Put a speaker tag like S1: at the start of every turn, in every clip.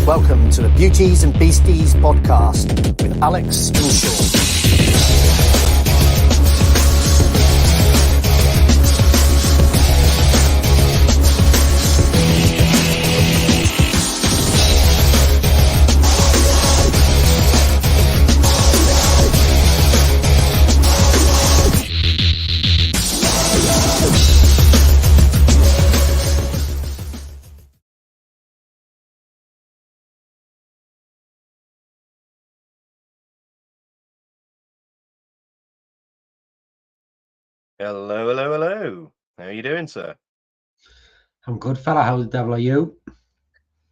S1: Welcome to the Beauties and Beasties podcast with Alex and Sean.
S2: Hello, hello, hello. How are you doing, sir?
S3: I'm good, fella. How the devil are you?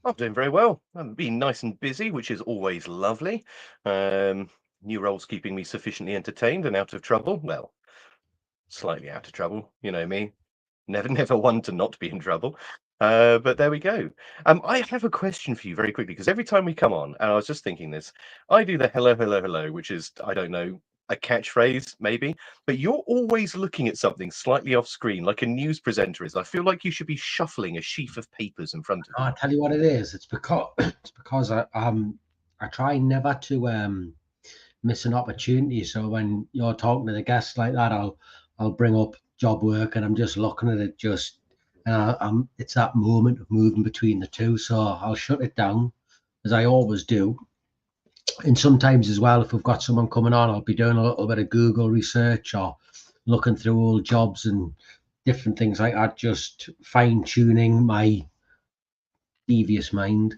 S2: I'm doing very well. I'm being nice and busy, which is always lovely. New roles keeping me sufficiently entertained and out of trouble. Well, slightly out of trouble. You know me. Never one to not be in trouble. But there we go. I have a question for you very quickly because every time we come on, and I was just thinking this, I do the hello, hello, hello, which is, I don't know, a catchphrase maybe, but you're always looking at something slightly off screen, like a news presenter is. I feel like you should be shuffling a sheaf of papers in front of you.
S3: I'll tell you what it is. It's because I try never to miss an opportunity. So when you're talking to the guests like that, I'll bring up job work and I'm just looking at it it's that moment of moving between the two. So I'll shut it down as I always do. And sometimes as well, if we've got someone coming on, I'll be doing a little bit of Google research or looking through old jobs and different things like that, just fine tuning my devious mind.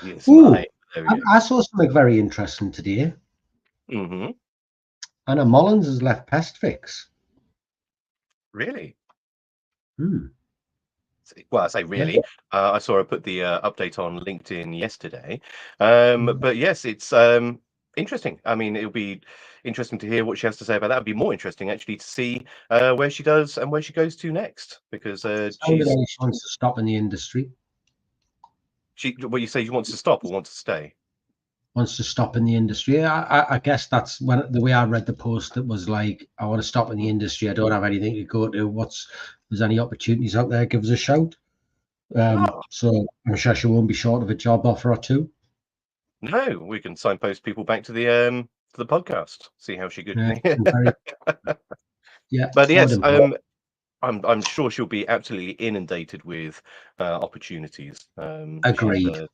S2: Yes,
S3: Ooh,
S2: there we go.
S3: I saw something very interesting today.
S2: Mm-hmm.
S3: Anna Mullins has left Pestfix.
S2: Really?
S3: Well,
S2: I say really. I saw her put the update on LinkedIn yesterday. But yes, it's interesting. I mean, it'll be interesting to hear what she has to say about that. It'd be more interesting actually to see where she does and where she goes to next, because
S3: she wants to stop in the industry.
S2: What you say, she wants to stop or wants to stay?
S3: Wants to stop in the industry. I guess that's when the way I read the post, it was like, I want to stop in the industry. I don't have anything to go to. There's any opportunities out there, give us a shout. So I'm sure she won't be short of a job offer or two.
S2: No, we can signpost people back to the podcast, see how she could.
S3: Yeah,
S2: but yes, I'm sure she'll be absolutely inundated with opportunities.
S3: Agreed.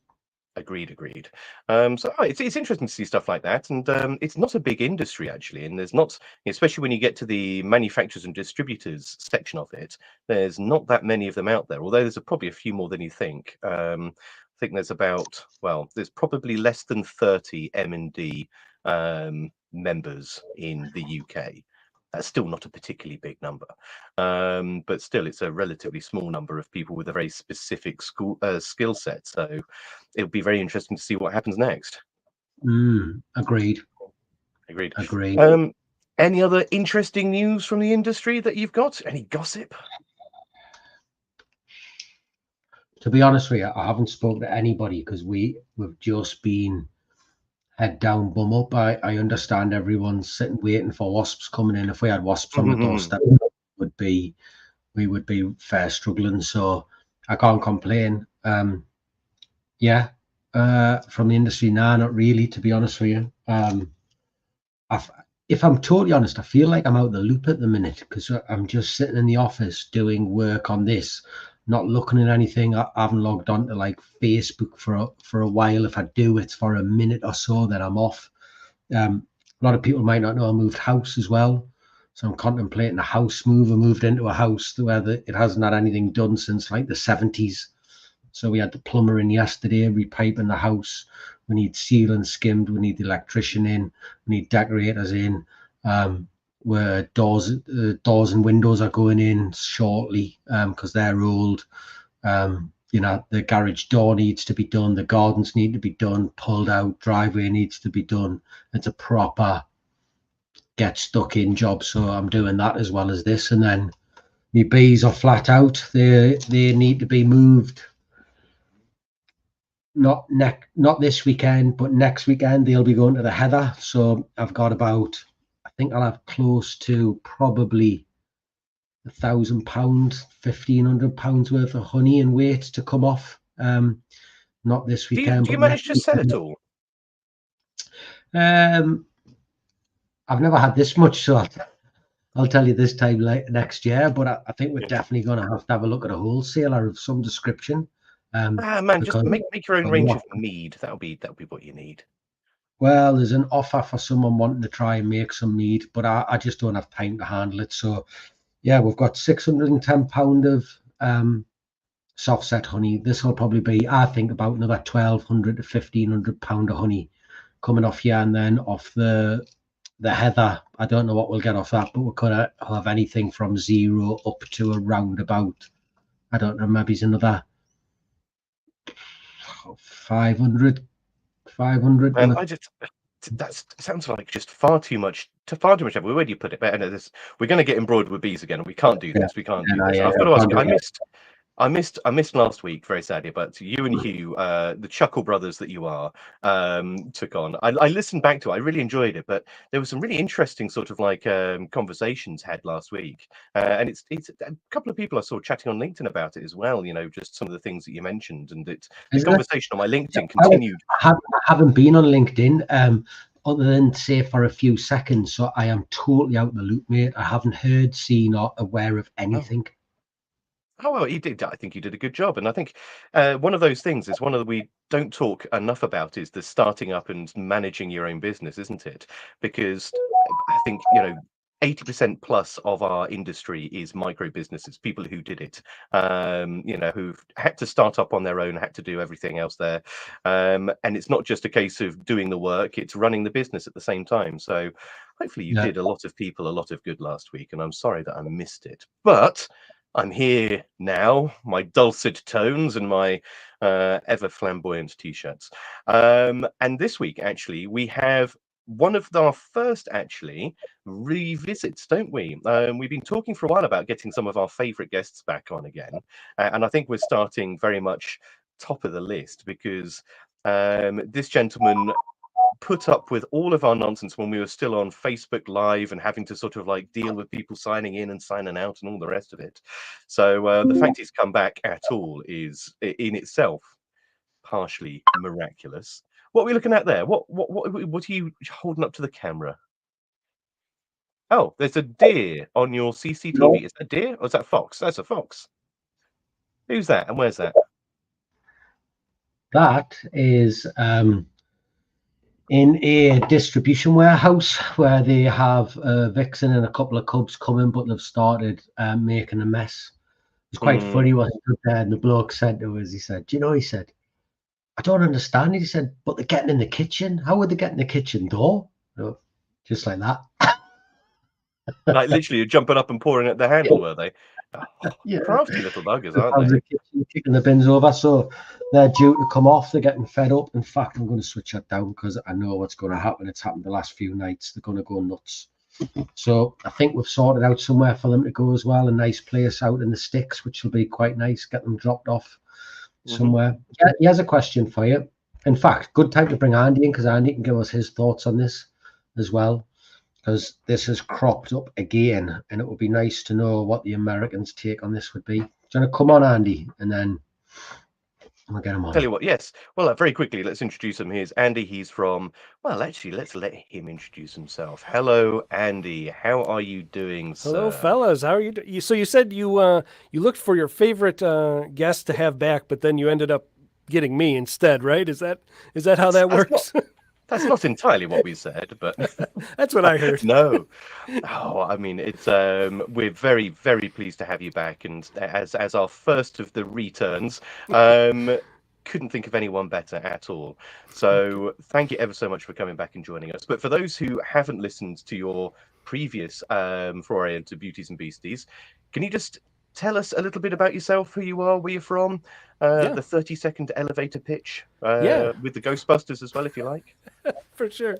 S2: Agreed. So it's interesting to see stuff like that, and it's not a big industry actually, and there's not, especially when you get to the manufacturers and distributors section of it, there's not that many of them out there. Although there's probably a few more than you think. I think there's there's probably less than 30 M&D members in the UK. That's still not a particularly big number, but still it's a relatively small number of people with a very specific skill set. So it'll be very interesting to see what happens next.
S3: Agreed.
S2: Any other interesting news from the industry that you've got? Any gossip?
S3: To be honest with you, I haven't spoken to anybody because we've just been head down, bum up. I understand everyone's sitting waiting for Wasps coming in. If we had Wasps on the doorstep, we would be fair struggling. So I can't complain. From the industry, not really, to be honest with you. If I'm totally honest, I feel like I'm out of the loop at the minute because I'm just sitting in the office doing work on this, not looking at anything. I haven't logged on to like Facebook for a while. If I do, it's for a minute or so, then I'm off. A lot of people might not know I moved house as well. So I'm contemplating a house move. I moved into a house where it hasn't had anything done since like the 70s. So we had the plumber in yesterday, repiping the house. We need sealing skimmed. We need the electrician in. We need decorators in. Where doors and windows are going in shortly because they're old. The garage door needs to be done. The gardens need to be done. Pulled out. Driveway needs to be done. It's a proper get stuck in job. So I'm doing that as well as this. And then my bees are flat out. They need to be moved. Not this weekend, but next weekend they'll be going to the heather. So I've got I think I'll have close to probably £1,000, £1,500 worth of honey and weight to come off not this
S2: Do
S3: weekend,
S2: you
S3: but
S2: manage
S3: next
S2: to sell
S3: weekend.
S2: it all?
S3: I've never had this much, so I'll tell you this time next year. But I think we're
S2: Yeah.
S3: definitely going to have a look at a wholesaler of some description.
S2: Man, just
S3: Because
S2: make your own
S3: a
S2: range
S3: lot,
S2: of mead. That'll be what you need.
S3: well, there's an offer for someone wanting to try and make some mead, but I just don't have time to handle it. So yeah, we've got £610 of soft set honey. This will probably be, I think, about another £1,200 to £1,500 of honey coming off here, and then off the heather. I don't know what we'll get off that, but we're gonna have anything from 0 up to around about, I don't know, maybe it's another 500.
S2: And that sounds like just far too much effort. Where do you put it? But we're going to get embroidered with bees again. We can't do
S3: Yeah,
S2: this. We can't do
S3: and
S2: this.
S3: I
S2: I've got to ask
S3: can't
S2: you.
S3: do it.
S2: I missed last week, very sadly, but you and Hugh, the Chuckle Brothers that you are, took on. I listened back to it. I really enjoyed it, but there was some really interesting sort of like conversations had last week, and it's a couple of people I saw chatting on LinkedIn about it as well. You know, just some of the things that you mentioned, and the
S3: Isn't it?
S2: conversation on my LinkedIn continued.
S3: I haven't been on LinkedIn other than say for a few seconds, so I am totally out of the loop, mate. I haven't heard, seen, or aware of
S2: Oh.
S3: anything.
S2: Oh, well, he did. I think he did a good job, and I think one of those things is one of the we don't talk enough about is the starting up and managing your own business, isn't it? Because I think 80% plus of our industry is micro businesses, people who did it, who've had to start up on their own, had to do everything else there, and it's not just a case of doing the work; it's running the business at the same time. So, hopefully, you
S3: Yeah,
S2: did a lot of people a lot of good last week, and I'm sorry that I missed it, but. I'm here now, my dulcet tones and my ever flamboyant t-shirts. And this week, actually, we have one of our first, actually, revisits, don't we? We've been talking for a while about getting some of our favorite guests back on again. And I think we're starting very much top of the list because this gentleman put up with all of our nonsense when we were still on Facebook Live and having to sort of like deal with people signing in and signing out and all the rest of it. So the fact he's come back at all is in itself partially miraculous. What are we looking at there? What are you holding up to the camera? Oh, there's a deer on your
S3: no,
S2: CCTV. Is that a deer or is that a fox? That's a fox. Who's that and where's that?
S3: that is in a distribution warehouse where they have a vixen and a couple of cubs coming, but they've started making a mess. It's quite
S2: Hmm.
S3: funny what he did there, and the bloke said to us, he said, "Do you know?" He said, "I don't understand it." He said, "But they're getting in the kitchen. How would they get in the kitchen door?" So, just like that.
S2: Like literally jumping up and pouring at the handle, were they? Oh,
S3: Yeah.
S2: crafty little buggers,
S3: The
S2: aren't
S3: sounds
S2: they?
S3: of the kitchen kicking the bins over, so they're due to come off. They're getting fed up. In fact, I'm going to switch that down because I know what's going to happen. It's happened the last few nights. They're going to go nuts. So I think we've sorted out somewhere for them to go as well. A nice place out in the sticks, which will be quite nice. Get them dropped off somewhere. Yeah, he has a question for you. In fact, good time to bring Andy in because Andy can give us his thoughts on this as well. Because this has cropped up again, and it would be nice to know what the Americans' take on this would be. Do you want to come on, Andy, and then we'll get him
S2: Tell
S3: on.
S2: you what, yes. Well, very quickly, let's introduce him. Here's Andy. He's from, well, actually, let's let him introduce himself. Hello, Andy. How are you doing,
S4: Hello,
S2: sir?
S4: fellas. How are you? So you said you looked for your favorite guest to have back, but then you ended up getting me instead, right? Is that how that works?
S2: That's not entirely what we said, but
S4: That's what I heard.
S2: no. Oh, I mean, it's we're very, very pleased to have you back, and as our first of the returns, couldn't think of anyone better at all. So thank you ever so much for coming back and joining us. But for those who haven't listened to your previous foray into Beauties and Beasties, can you just tell us a little bit about yourself, who you are, where you're from,
S4: Yeah.
S2: the 30-second elevator pitch
S4: Yeah.
S2: with the Ghostbusters as well, if you like?
S4: For sure.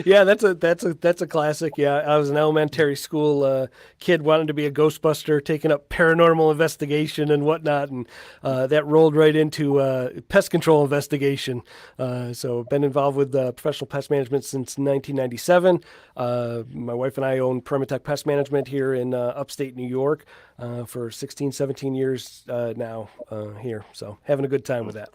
S4: Yeah, that's a classic. Yeah, I was an elementary school kid, wanted to be a Ghostbuster, taking up paranormal investigation and whatnot, and that rolled right into pest control investigation. So been involved with professional pest management since 1997. My wife and I own Permatech Pest Management here in upstate New York for 16, 17 years now here. So having a good time with that.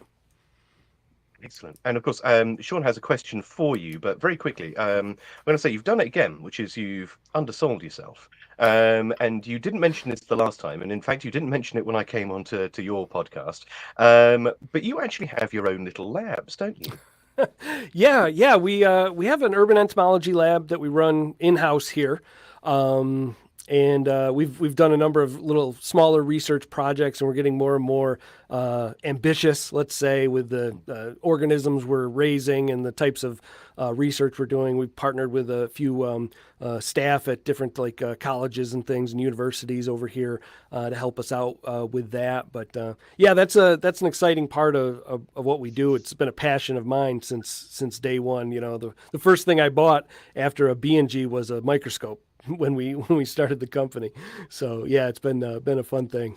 S2: Excellent. And of course, Sean has a question for you, but very quickly, I'm going to say you've done it again, which is you've undersold yourself. And you didn't mention this the last time, and in fact, you didn't mention it when I came on to your podcast. But you actually have your own little labs, don't you?
S4: Yeah. We have an urban entomology lab that we run in-house here. And we've done a number of little smaller research projects, and we're getting more and more ambitious, let's say, with the organisms we're raising and the types of research we're doing. We've partnered with a few staff at different colleges and things and universities over here to help us out with that. But yeah, that's an exciting part of what we do. It's been a passion of mine since day one. You know, the first thing I bought after a B&G was a microscope when we started the company. So yeah, it's been a fun thing.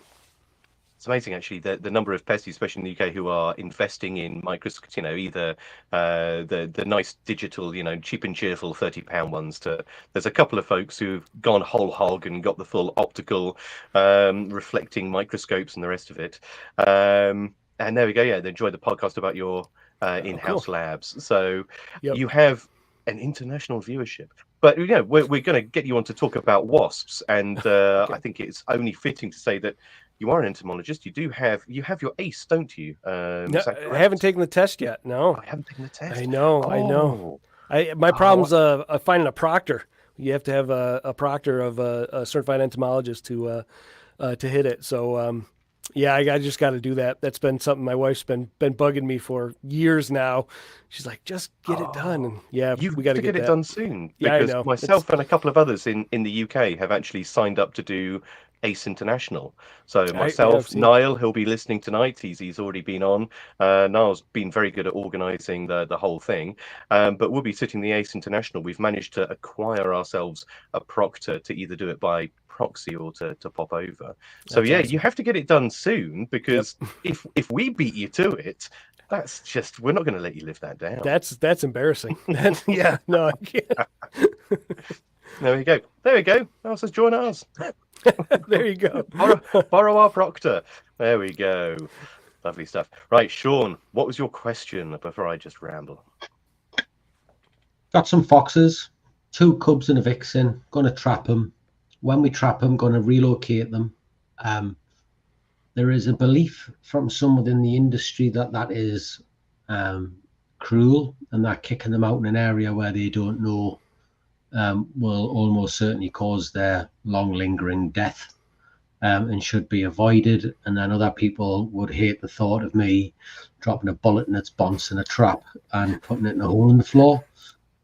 S2: It's amazing, actually, the number of pests, especially in the UK, who are investing in microscopes. You know, either the nice digital, cheap and cheerful £30 ones. There's a couple of folks who've gone whole hog and got the full optical reflecting microscopes and the rest of it. And there we go. Yeah, they enjoyed the podcast about your in-house
S4: cool.
S2: labs. So
S4: Yep.
S2: you have an international viewership. But we're going to get you on to talk about wasps, and
S4: Okay.
S2: I think it's only fitting to say that you are an entomologist. You have your ACE, don't you?
S4: No,
S2: Is that
S4: I
S2: correct?
S4: haven't taken the test yet. No,
S2: I haven't taken the test.
S4: I know.
S2: Oh,
S4: My
S2: oh,
S4: problem's finding a proctor. You have to have a proctor of a certified entomologist to hit it. So yeah, I just got to do that. That's been something my wife's been bugging me for years now. She's like, just get it done. And yeah,
S2: you've
S4: we got
S2: to
S4: to get
S2: it
S4: that
S2: done soon,
S4: Yeah, I
S2: because
S4: know.
S2: myself and a couple of others in the UK have actually signed up to do ACE International. So
S4: I've
S2: myself,
S4: seen.
S2: Niall, he'll be listening tonight. He's already been on. Niall's been very good at organising the whole thing. But we'll be sitting the ACE International. We've managed to acquire ourselves a proctor to either do it by proxy or to pop over. So
S4: That's
S2: yeah,
S4: awesome.
S2: you have to get it done soon,
S4: Yep.
S2: because if we beat you to it, that's just, we're not going to let you live that down.
S4: That's embarrassing. Yeah, no, I can't.
S2: There we go. There we go. Now says join us.
S4: There you go.
S2: Borrow our proctor. There we go. Lovely stuff. Right, Sean, what was your question before I just ramble?
S3: Got some foxes, 2 cubs and a vixen. Going to trap them. When we trap them, going to relocate them. There is a belief from some within the industry that is cruel, and that kicking them out in an area where they don't know will almost certainly cause their long lingering death, and should be avoided. And then other people would hate the thought of me dropping a bullet in its bonce in a trap and putting it in a hole in the floor.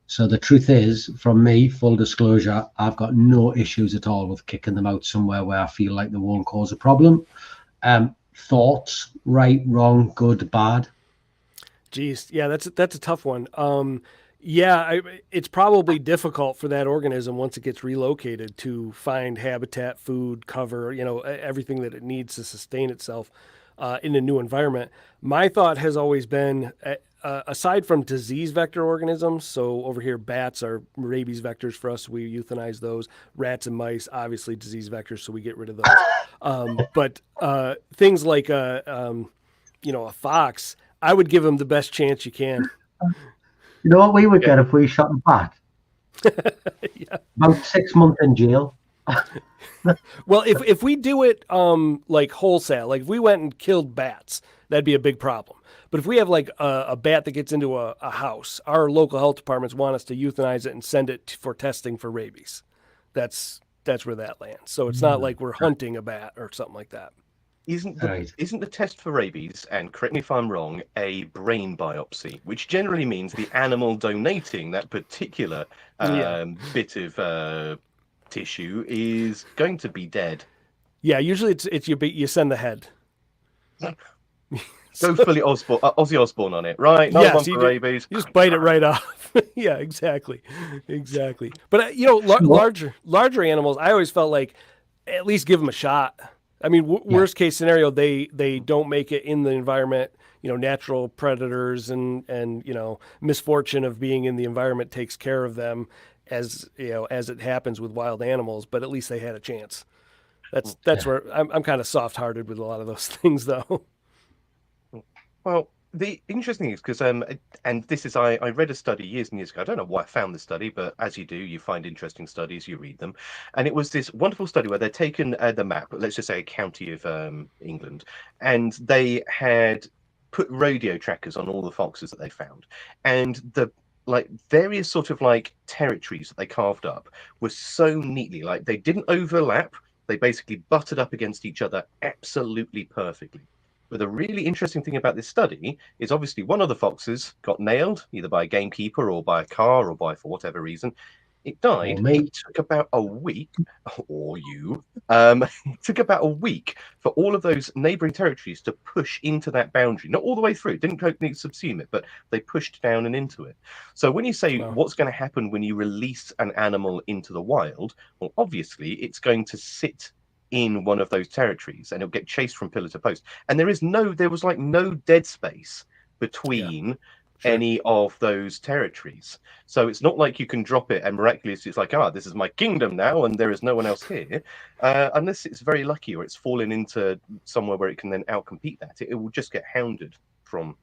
S3: So the truth is, from me, full disclosure, I've got no issues at all with kicking them out somewhere where I feel like they won't cause a problem. Thoughts, right, wrong, good, bad?
S4: Geez, yeah, that's a tough one. Yeah, it's probably difficult for that organism once it gets relocated to find habitat, food, cover, everything that it needs to sustain itself in a new environment. My thought has always been, aside from disease vector organisms, so over here bats are rabies vectors for us, we euthanize those. Rats and mice, obviously disease vectors, so we get rid of those. But things like a fox, I would give them the best chance you can.
S3: You know what we would get if we shot a bat?
S4: Yeah.
S3: About 6 months in jail.
S4: Well, if we do it like wholesale, like if we went and killed bats, that'd be a big problem. But if we have like a bat that gets into a house, our local health departments want us to euthanize it and send it for testing for rabies. That's where that lands. So it's not like we're hunting a bat or something like that.
S2: Isn't
S3: Right.
S2: the test for rabies, and correct me if I'm wrong, a brain biopsy, which generally means the animal donating that particular
S4: Yeah.
S2: bit of tissue is going to be dead?
S4: Yeah, usually it's you send the head.
S2: Go fully Ozzy Osbourne on it, right? Another one for rabies.
S4: You just bite it right off. Yeah, exactly. But larger animals, I always felt like at least give them a shot. I mean, worst case scenario, they don't make it in the environment. Natural predators and misfortune of being in the environment takes care of them, as it happens with wild animals. But at least they had a chance. That's where I'm kind of soft-hearted with a lot of those things, though.
S2: Well, the interesting thing is because and this is I read a study years and years ago. I don't know why I found this study, but as you do, you find interesting studies, you read them, and it was this wonderful study where they'd taken the map, let's just say a county of England, and they had put radio trackers on all the foxes that they found, and the like various sort of like territories that they carved up were so neatly, like they didn't overlap. They basically butted up against each other absolutely perfectly. But the really interesting thing about this study is obviously one of the foxes got nailed, either by a gamekeeper or by a car or by for whatever reason. It
S3: Or
S2: died.
S3: me.
S2: It took about a week, or you. It took about a week for all of those neighbouring territories to push into that boundary. Not all the way through. It didn't totally subsume it, but they pushed down and into it. So when you say
S4: Wow.
S2: what's going to happen when you release an animal into the wild, well, obviously it's going to sit in one of those territories and it'll get chased from pillar to post. And there was like no dead space between
S4: Sure.
S2: any of those territories. So it's not like you can drop it and miraculously it's like, this is my kingdom now and there is no one else here. Unless it's very lucky or it's fallen into somewhere where it can then outcompete that. It will just get hounded from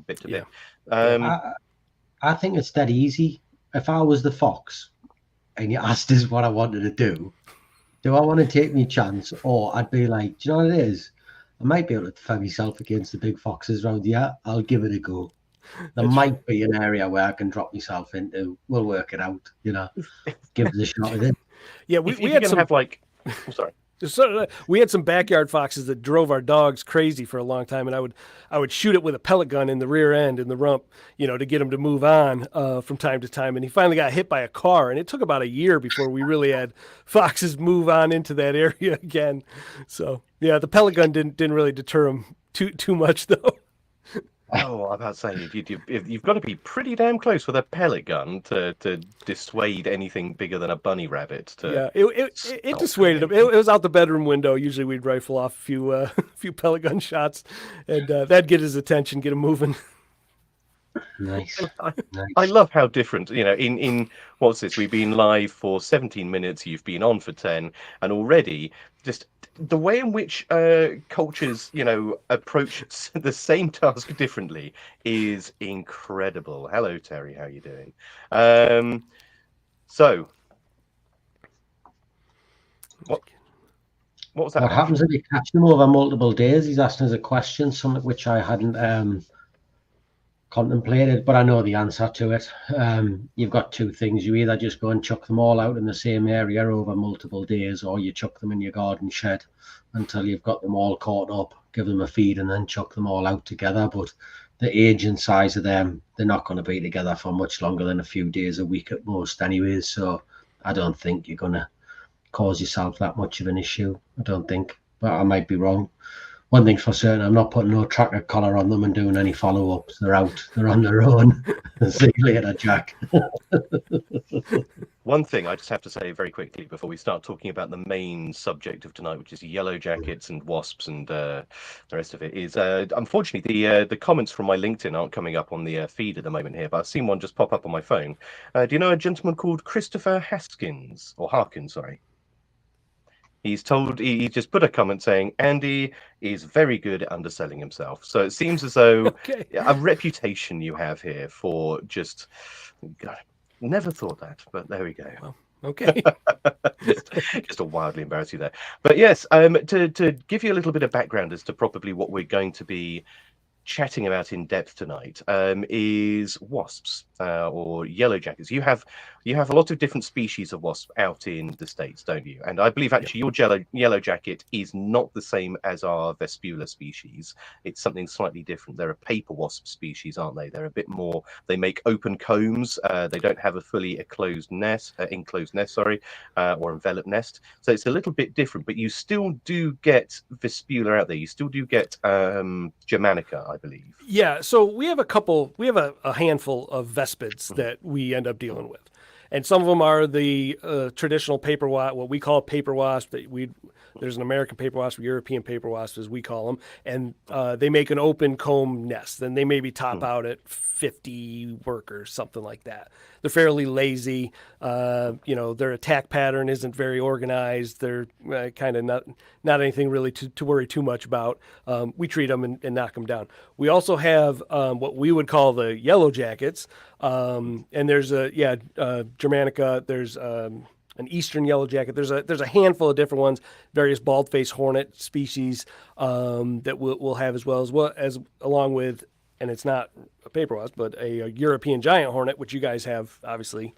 S2: bit to bit.
S3: I think it's that easy. If I was the fox and you asked us what I wanted to do I want to take me chance? Or I'd be like, do you know what it is? I might be able to defend myself against the big foxes around here. I'll give it a go. There might be an area where I can drop myself into. We'll work it out, give it a shot at it.
S4: Yeah, we had some
S2: have like, I'm sorry.
S4: So we had some backyard foxes that drove our dogs crazy for a long time, and I would shoot it with a pellet gun in the rear end, in the rump, to get him to move on from time to time. And he finally got hit by a car, and it took about a year before we really had foxes move on into that area again. So yeah, the pellet gun didn't really deter him too much though.
S2: Oh, I'm about to say you've got to be pretty damn close with a pellet gun to dissuade anything bigger than a bunny rabbit.
S4: It dissuaded him. It was out the bedroom window. Usually we'd rifle off a few pellet gun shots, and that'd get his attention, get him moving.
S3: Nice.
S2: I love how different, in what's this? We've been live for 17 minutes. You've been on for 10, and already just the way in which cultures, approach the same task differently is incredible. Hello, Terry. How you doing? So, what was that?
S3: What happens if you catch them over multiple days? He's asking us a question, something which I hadn't contemplated, but I know the answer to it. You've got two things. You either just go and chuck them all out in the same area over multiple days, or you chuck them in your garden shed until you've got them all caught up, give them a feed, and then chuck them all out together. But the age and size of them, they're not going to be together for much longer than a few days a week at most anyways. So I don't think you're going to cause yourself that much of an issue. I don't think, but I might be wrong. One thing's for certain, I'm not putting no tracker collar on them and doing any follow-ups. They're out. They're on their own. See you later, Jack.
S2: One thing I just have to say very quickly before we start talking about the main subject of tonight, which is Yellowjackets and Wasps and the rest of it, is unfortunately the comments from my LinkedIn aren't coming up on the feed at the moment here, but I've seen one just pop up on my phone. Do you know a gentleman called Christopher Harkins, sorry? He just put a comment saying Andy is very good at underselling himself. So it seems as though a reputation you have here for just, God, never thought that, but there we go.
S4: Well, okay.
S2: just a wildly embarrassing there. But yes, to give you a little bit of background as to probably what we're going to be chatting about in depth tonight is wasps or yellowjackets. You have a lot of different species of wasp out in the States, don't you? And I believe actually your yellowjacket is not the same as our Vespula species. It's something slightly different. They're a paper wasp species, aren't they? They're a bit more, they make open combs. They don't have a fully enclosed nest, or enveloped nest. So it's a little bit different, but you still do get Vespula out there. You still do get Germanica, I believe.
S4: Yeah, so we have a handful of vespids that we end up dealing with. and some of them are the traditional paper wasp, what we call paper wasp. There's an American paper wasp, European paper wasp, as we call them, and they make an open comb nest. And they maybe top out at 50 workers, something like that. They're fairly lazy. Their attack pattern isn't very organized. They're kind of not anything really to worry too much about. We treat them and knock them down. We also have what we would call the Yellowjackets, and there's Germanica. There's an eastern yellowjacket. There's a handful of different ones, various bald-faced hornet species that we'll have as well as along with, and it's not a paper wasp, but a European giant hornet, which you guys have obviously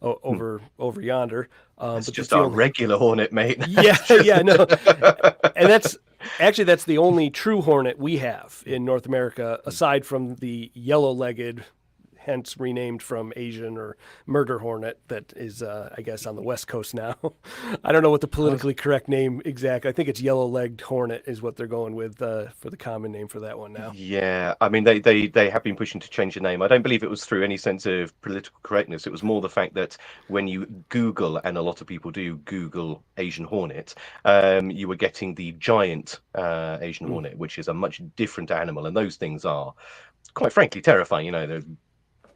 S4: over yonder.
S2: It's just our regular hornet, mate.
S4: No, and that's the only true hornet we have in North America, aside from the yellow-legged, hence renamed from Asian or murder hornet, that is, I guess, on the West Coast now. I don't know what the politically correct name exactly. I think it's yellow-legged hornet is what they're going with for the common name for that one now.
S2: Yeah, I mean, they have been pushing to change the name. I don't believe it was through any sense of political correctness. It was more the fact that when you Google, and a lot of people do Google Asian hornet, you were getting the giant Asian hornet, which is a much different animal. And those things are, quite frankly, terrifying. They're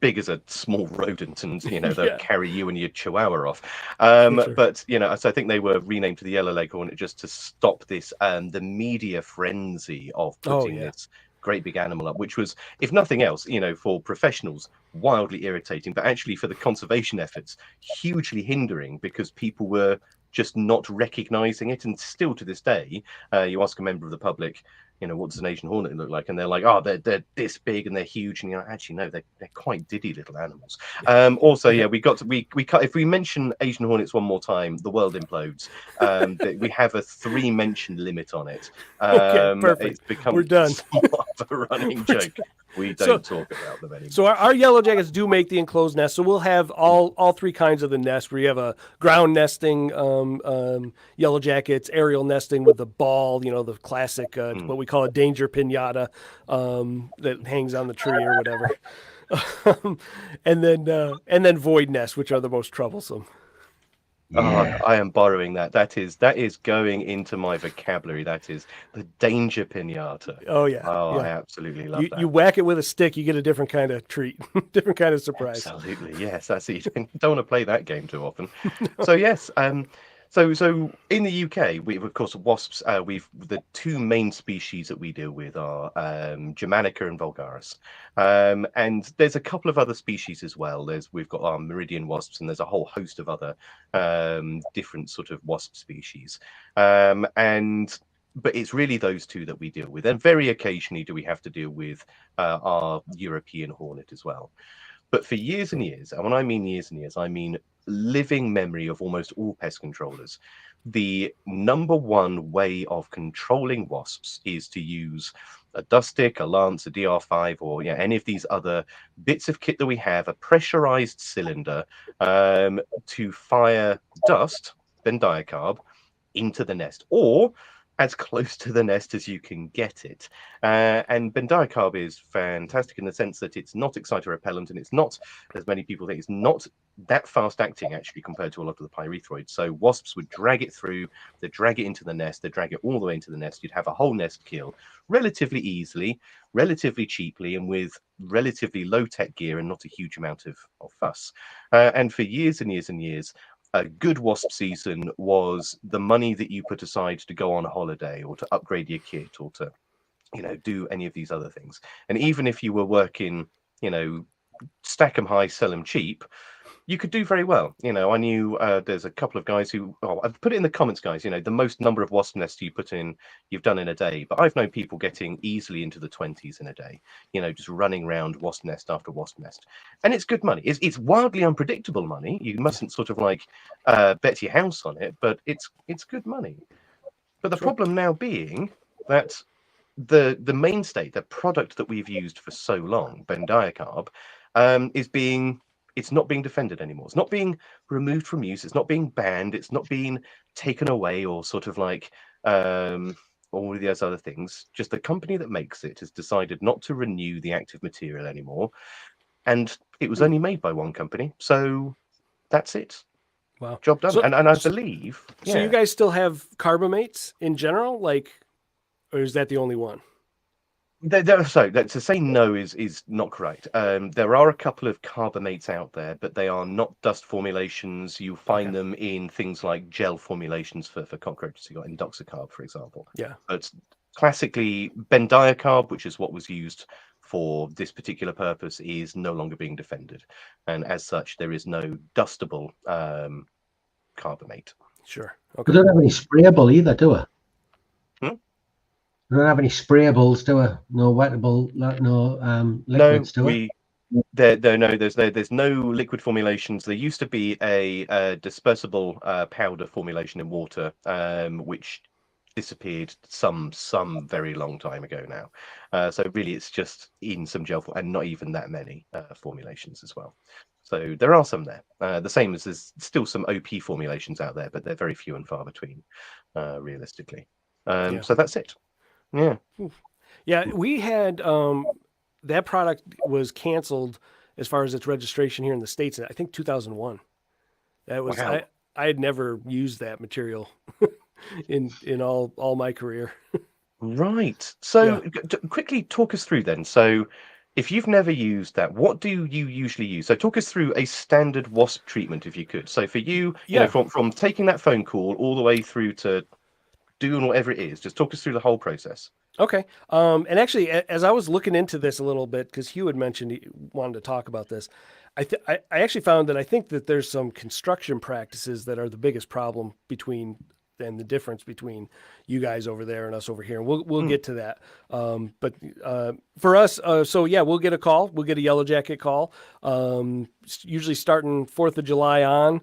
S2: big as a small rodent, and they'll carry you and your chihuahua off.
S4: Sure.
S2: But so I think they were renamed to the yellow leg hornet just to stop this the media frenzy of putting this great big animal up, which was, if nothing else, for professionals, wildly irritating, but actually for the conservation efforts, hugely hindering, because people were just not recognizing it. And still to this day, you ask a member of the public, what does an Asian hornet look like? And they're like, oh, they're this big and they're huge. And actually, no, they're quite diddy little animals. Also, we cut. If we mention Asian hornets one more time, the world implodes. We have a 3-mention limit on it.
S4: Okay, perfect.
S2: It's become
S4: We're done.
S2: somewhat of a running joke. We don't talk about them anymore.
S4: So our Yellowjackets do make the enclosed nest. So we'll have all three kinds of the nest, where you have a ground nesting Yellowjackets, aerial nesting with the ball, the classic, what we call a danger pinata that hangs on the tree or whatever. and then void nests, which are the most troublesome.
S3: Yeah.
S2: I am borrowing that. That is going into my vocabulary. That is the danger pinata.
S4: Oh yeah.
S2: Oh, yeah. I absolutely love that.
S4: You whack it with a stick, you get a different kind of treat, different kind of surprise.
S2: Absolutely, yes. That's it. You don't want to play that game too often. So yes. So in the UK, we've, of course, wasps. The two main species that we deal with are Germanica and vulgaris, and there's a couple of other species as well. We've got our meridian wasps, and there's a whole host of other different sort of wasp species. But it's really those two that we deal with, and very occasionally do we have to deal with our European hornet as well. But for years and years, and when I mean years and years, I mean living memory of almost all pest controllers, the number one way of controlling wasps is to use a dust stick, a lance, a DR5, or any of these other bits of kit that we have, a pressurized cylinder to fire dust, Bendiocarb, into the nest, or as close to the nest as you can get it. And Bendiocarb is fantastic in the sense that it's not exciter repellent, and it's not, as many people think, it's not that fast acting actually compared to a lot of the pyrethroids. So wasps would drag it through, they drag it into the nest, they drag it all the way into the nest. You'd have a whole nest kill relatively easily, relatively cheaply, and with relatively low-tech gear and not a huge amount of fuss. And for years and years and years, a good wasp season was the money that you put aside to go on a holiday or to upgrade your kit or to, do any of these other things. And even if you were working, stack them high, sell them cheap, you could do very well. I knew there's a couple of guys who, I've put it in the comments, guys, the most number of wasp nests you've done in a day. But I've known people getting easily into the 20s in a day, just running around wasp nest after wasp nest. And it's good money. It's wildly unpredictable money. You mustn't sort of bet your house on it, but it's good money. But the problem now being that the mainstay, the product that we've used for so long, Bendiocarb, it's not being defended anymore. It's not being removed from use. It's not being banned. It's not being taken away or sort of all of those other things. Just the company that makes it has decided not to renew the active material anymore. And it was only made by one company. So that's it.
S4: Wow.
S2: Job done.
S4: So,
S2: And I believe,
S4: so you guys still have carbamates in general, like, or is that the only one?
S2: So to say no is not correct. There are a couple of carbamates out there, but they are not dust formulations. You find them in things like gel formulations for cockroaches. You got Indoxacarb, for example.
S4: Yeah.
S2: But classically, Bendiocarb, which is what was used for this particular purpose, is no longer being defended, and as such, there is no dustable carbamate.
S4: Sure.
S3: We
S4: Okay.
S3: don't have any sprayable either, do we? We don't have any sprayables, do we? No wettable, no liquids, do we?
S2: There's no liquid formulations. There used to be a dispersible powder formulation in water, which disappeared some very long time ago now. So really, it's just in some gel and not even that many formulations as well. So there are some there. The same as there's still some OP formulations out there, but they're very few and far between, realistically. So that's it. Yeah.
S4: Yeah, we had that product was canceled as far as its registration here in the States. I think 2001. That was
S2: Wow.
S4: I had never used that material in all my career.
S2: Right. So quickly talk us through then. So if you've never used that, what do you usually use? So talk us through a standard wasp treatment, if you could. So for you, you know, from taking that phone call all the way through to doing whatever it is, just talk us through the whole process.
S4: Okay. And actually, as I was looking into this a little bit, because Hugh had mentioned he wanted to talk about this, I actually found that I think that there's some construction practices that are the biggest problem and the difference between you guys over there and us over here. And we'll get to that. But for us, we'll get a call. We'll get a Yellowjacket call. Usually starting 4th of July on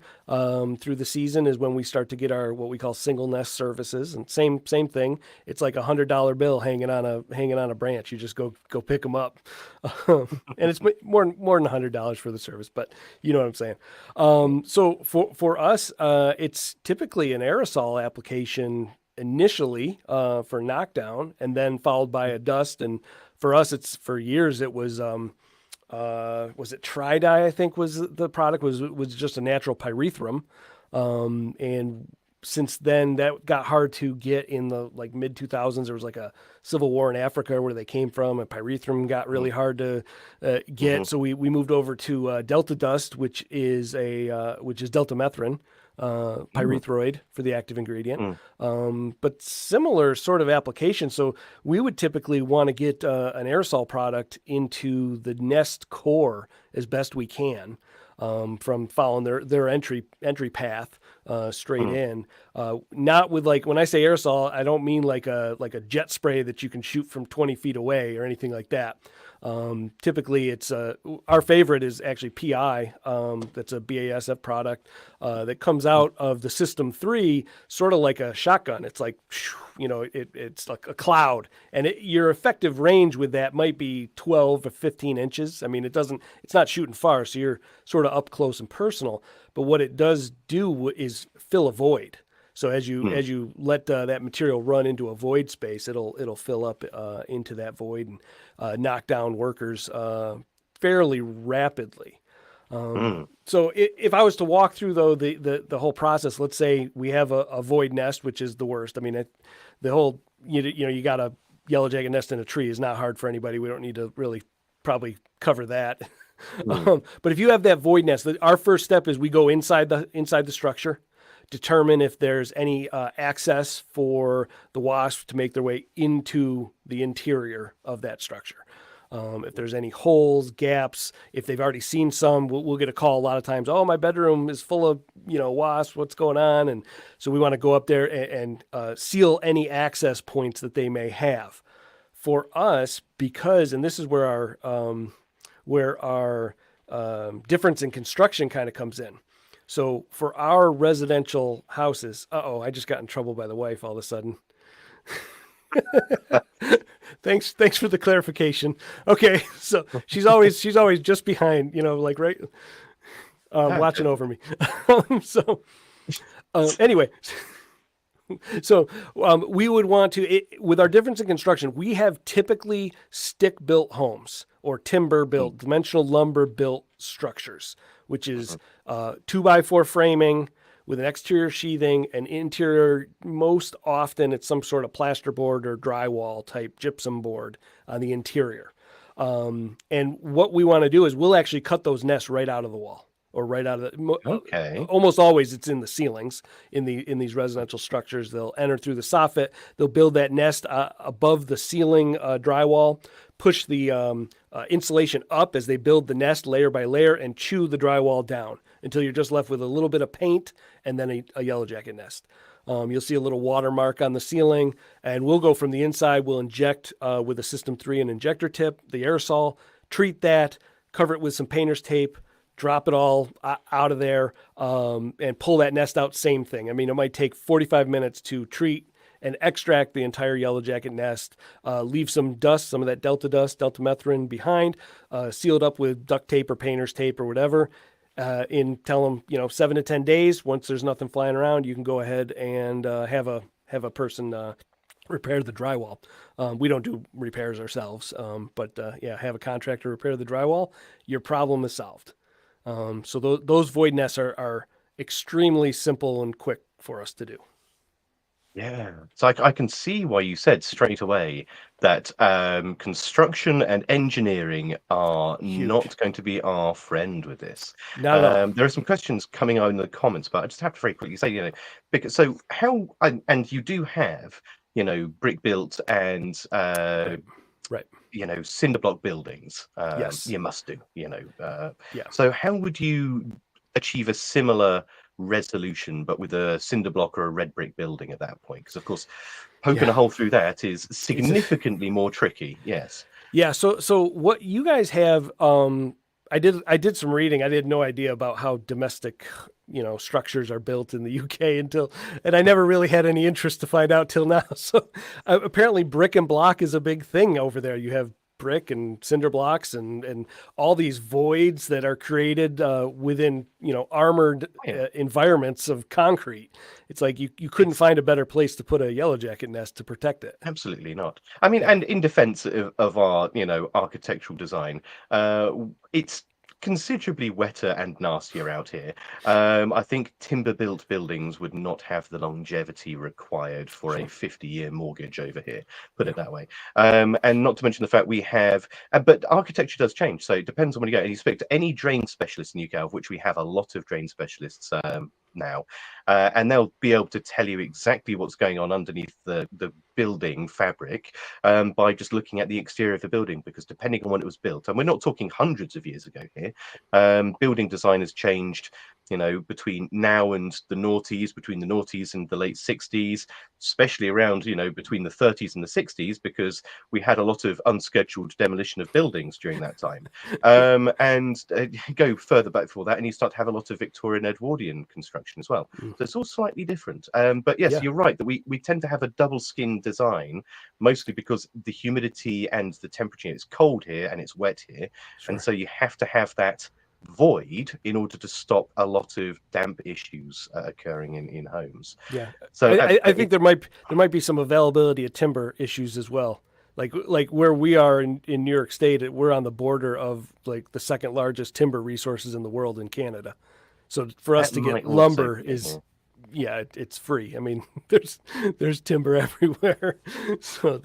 S4: through the season is when we start to get our what we call single nest services. And same thing. It's like $100 bill hanging on a branch. You just go pick them up, and it's more than $100 for the service. But you know what I'm saying. So for us, it's typically an aerosol application initially for knockdown, and then followed by a dust. And for us, for years it was it Tri-Dye, I think was the product, was just a natural pyrethrum. And since then that got hard to get in the like mid 2000s. There was like a civil war in Africa where they came from, and pyrethrum got really hard to get. So we moved over to Delta Dust, which is deltamethrin, pyrethroid for the active ingredient. But similar sort of application. So we would typically want to get an aerosol product into the nest core as best we can, from following their entry path straight in. Not with, like, when I say aerosol, I don't mean like a jet spray that you can shoot from 20 feet away or anything like that. Typically it's our favorite is actually PI. That's a BASF product that comes out of the System 3, sort of like a shotgun. It's like, it's like a cloud, and your effective range with that might be 12 or 15 inches. I mean, it's not shooting far, so you're sort of up close and personal. But what it does do is fill a void. So as you let that material run into a void space, it'll fill up into that void and knock down workers fairly rapidly. So if I was to walk through, though, the whole process, let's say we have a void nest, which is the worst. I mean, the whole you got a Yellowjacket nest in a tree is not hard for anybody. We don't need to really probably cover that. But if you have that void nest, our first step is we go inside the structure, determine if there's any access for the wasps to make their way into the interior of that structure. If there's any holes, gaps, if they've already seen some, we'll get a call a lot of times. Oh, my bedroom is full of wasps. What's going on? And so we want to go up there and seal any access points that they may have. For us, and this is where our difference in construction kind of comes in. So for our residential houses, I just got in trouble by the wife all of a sudden. Thanks for the clarification. Okay, so she's always just behind, right, watching over me. Anyway, so we would want to, with our difference in construction, we have typically stick-built homes or timber-built, dimensional lumber-built structures, which is 2x4 framing with an exterior sheathing, and interior, most often it's some sort of plasterboard or drywall type gypsum board on the interior. And what we want to do is we'll actually cut those nests right out of the wall, or right out of the,
S2: Okay.
S4: almost always it's in the ceilings in these residential structures. They'll enter through the soffit, they'll build that nest above the ceiling drywall, push the insulation up as they build the nest layer by layer, and chew the drywall down until you're just left with a little bit of paint and then a yellow jacket nest. You'll see a little watermark on the ceiling, and we'll go from the inside. We'll inject with a System 3 an injector tip, the aerosol, treat that, cover it with some painter's tape, drop it all out of there, and pull that nest out. Same thing. I mean, it might take 45 minutes to treat and extract the entire yellow jacket nest, leave some dust, some of that delta dust, deltamethrin behind, seal it up with duct tape or painter's tape or whatever. Tell them, 7 to 10 days. Once there's nothing flying around, you can go ahead and have a person repair the drywall. We don't do repairs ourselves, but have a contractor repair the drywall. Your problem is solved. So those void nests are extremely simple and quick for us to do.
S2: Yeah. So I can see why you said straight away that construction and engineering are
S4: Huge.
S2: not going to be our friend with this.
S4: Not at all.
S2: There are some questions coming out in the comments, but I just have to very quickly say, because so how, and you do have, brick built and
S4: Right.
S2: cinder block buildings.
S4: Yes.
S2: You must do.
S4: Yeah.
S2: So how would you achieve a similar resolution but with a cinder block or a red brick building at that point? Because of course poking a hole through that is significantly more tricky. Yes.
S4: Yeah. So what you guys have, I did some reading. I had no idea about how domestic, structures are built in the UK and I never really had any interest to find out till now. So apparently brick and block is a big thing over there. You have brick and cinder blocks and all these voids that are created within armored environments of concrete. It's like you couldn't find a better place to put a yellow jacket nest to protect it.
S2: Absolutely not. I mean, and in defense of our architectural design, it's considerably wetter and nastier out here. I think timber built buildings would not have the longevity required for a 50-year mortgage over here, put it that way. And not to mention the fact we have, but architecture does change. So it depends on when you go. And you speak to any drain specialist in UK, of which we have a lot of drain specialists now, and they'll be able to tell you exactly what's going on underneath the building fabric by just looking at the exterior of the building, because depending on when it was built, and we're not talking hundreds of years ago here, building design has changed between now and the noughties, between the noughties and the late 60s, especially around between the 30s and the 60s, because we had a lot of unscheduled demolition of buildings during that time. And go further back before that and you start to have a lot of Victorian Edwardian construction as well. So it's all slightly different. But yes, you're right that we tend to have a double skin design, mostly because the humidity and the temperature, it's cold here and it's wet here.
S4: Sure.
S2: And so you have to have that void in order to stop a lot of damp issues occurring in homes.
S4: Yeah.
S2: So
S4: I think there might be some availability of timber issues as well. Like where we are in New York State, we're on the border of like the second largest timber resources in the world in Canada. So for us to get lumber is it's free. I mean, there's timber everywhere. So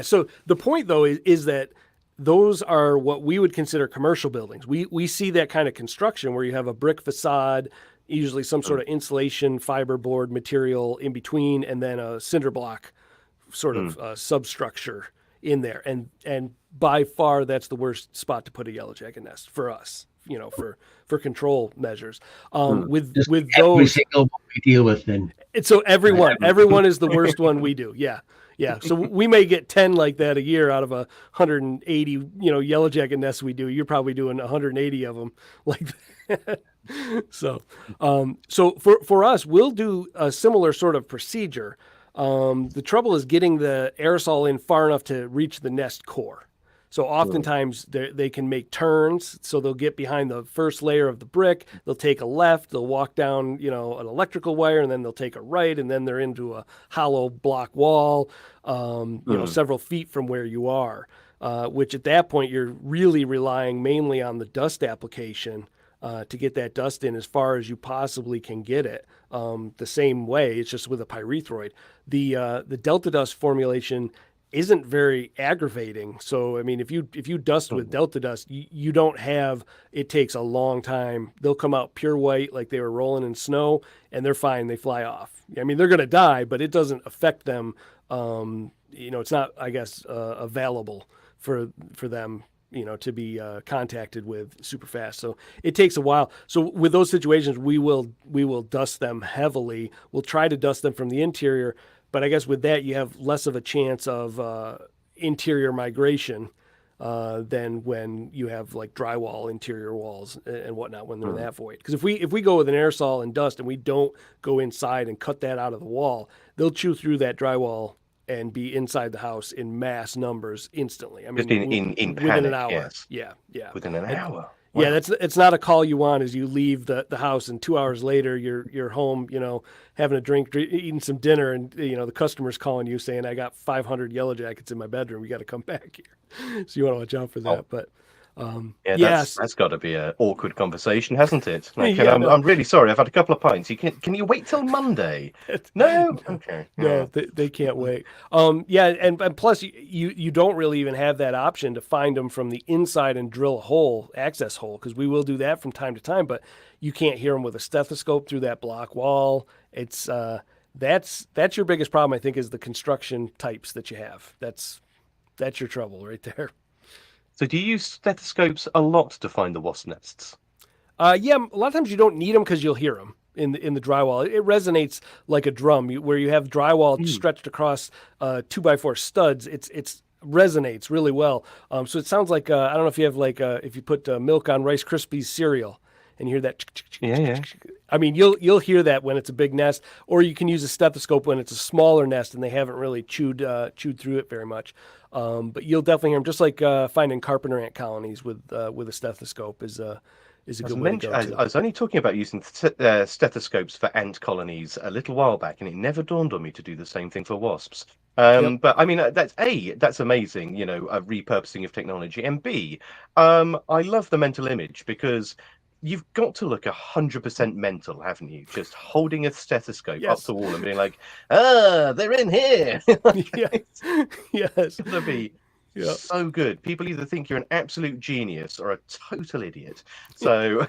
S4: so the point though is that those are what we would consider commercial buildings. We see that kind of construction where you have a brick facade, usually some sort of insulation fiberboard material in between, and then a cinder block sort of substructure in there. And by far, that's the worst spot to put a yellow jacket nest for us, for control measures. With
S3: every
S4: those,
S3: single one we deal with, then.
S4: and so everyone is the worst one we do. Yeah. Yeah, so we may get 10 like that a year out of 180, yellow jacket nests we do. You're probably doing 180 of them like that. So for us, we'll do a similar sort of procedure. The trouble is getting the aerosol in far enough to reach the nest core. So oftentimes they can make turns. So they'll get behind the first layer of the brick. They'll take a left. They'll walk down, an electrical wire, and then they'll take a right, and then they're into a hollow block wall, several feet from where you are. Which at that point you're really relying mainly on the dust application to get that dust in as far as you possibly can get it. The same way, it's just with a pyrethroid. The Delta Dust formulation isn't very aggravating. So I mean, if you dust with Delta Dust, you don't have. It takes a long time. They'll come out pure white like they were rolling in snow, and they're fine. They fly off. I mean, they're going to die, but it doesn't affect them. It's not, I guess, available for them, to be contacted with super fast. So it takes a while. So with those situations, we will dust them heavily. We'll try to dust them from the interior, but I guess with that, you have less of a chance of interior migration than when you have like drywall interior walls and whatnot when they're in that void. Because if we go with an aerosol and dust and we don't go inside and cut that out of the wall, they'll chew through that drywall and be inside the house in mass numbers instantly. I mean,
S2: Just in
S4: within
S2: panic,
S4: an hour.
S2: yes.
S4: Yeah.
S2: Within an hour.
S4: Yeah,
S2: Wow.
S4: it's not a call you want as you leave the house, and 2 hours later you're home, having a drink, eating some dinner, and the customer's calling you saying, "I got 500 Yellowjackets in my bedroom. You got to come back here." So you want to watch out for that. But
S2: That's got to be an awkward conversation, hasn't it? Like,
S4: Yeah,
S2: I'm really sorry. I've had a couple of pints. Can you wait till Monday? No. Okay.
S4: No, they can't wait. And plus you don't really even have that option to find them from the inside and drill a hole, access hole, because we will do that from time to time. But you can't hear them with a stethoscope through that block wall. It's that's your biggest problem, I think, is the construction types that you have. That's your trouble right there.
S2: So do you use stethoscopes a lot to find the wasp nests?
S4: Yeah, a lot of times you don't need them because you'll hear them in the drywall. It resonates like a drum where you have drywall stretched across 2x4 studs. It's resonates really well. So it sounds like I don't know if you have if you put milk on Rice Krispies cereal and you hear that.
S2: Yeah.
S4: I mean, you'll hear that when it's a big nest, or you can use a stethoscope when it's a smaller nest and they haven't really chewed through it very much. But you'll definitely hear them, just like finding carpenter ant colonies with a stethoscope is a good way to go.
S2: I was only talking about using stethoscopes for ant colonies a little while back, and it never dawned on me to do the same thing for wasps. But I mean, that's amazing, a repurposing of technology. And B, I love the mental image because you've got to look 100% mental, haven't you? Just holding a stethoscope up the wall and being like, they're in here.
S4: Yes.
S2: It's going to be so good. People either think you're an absolute genius or a total idiot. So,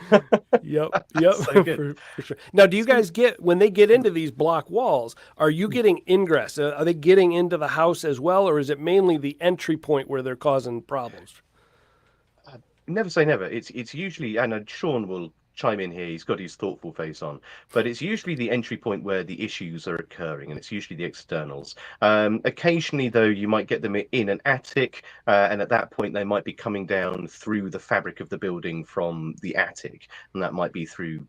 S4: yep,
S2: so good.
S4: For sure. Now, do you guys when they get into these block walls, are you getting ingress? Are they getting into the house as well, or is it mainly the entry point where they're causing problems?
S2: Never say never. It's usually, and Sean will chime in here. He's got his thoughtful face on, but it's usually the entry point where the issues are occurring, and it's usually the externals. Occasionally, though, you might get them in an attic, and at that point, they might be coming down through the fabric of the building from the attic, and that might be through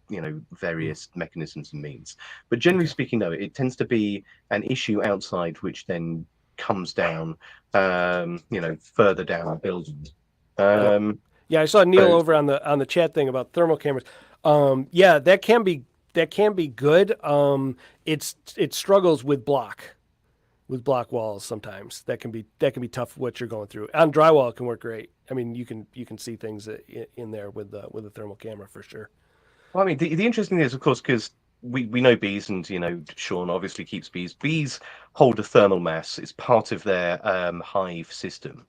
S2: various mechanisms and means. But generally speaking, no, it tends to be an issue outside, which then comes down, further down the building.
S4: Yeah, I saw Neil over on the chat thing about thermal cameras. Yeah, that can be good. It struggles with block walls sometimes. That can be tough what you're going through. On drywall, it can work great. I mean, you can see things in there with a thermal camera for sure.
S2: Well, I mean, the interesting thing is, of course, because we know bees, and Sean obviously keeps bees. Bees hold a thermal mass. It's part of their hive system.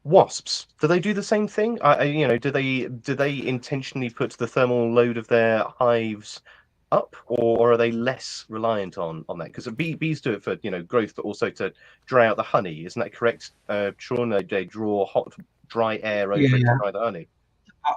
S2: Wasps, do they do the same thing? Do they intentionally put the thermal load of their hives up, or are they less reliant on that? Because bees do it for growth, but also to dry out the honey. Isn't that correct, Sean? They draw hot, dry air over it to dry the honey.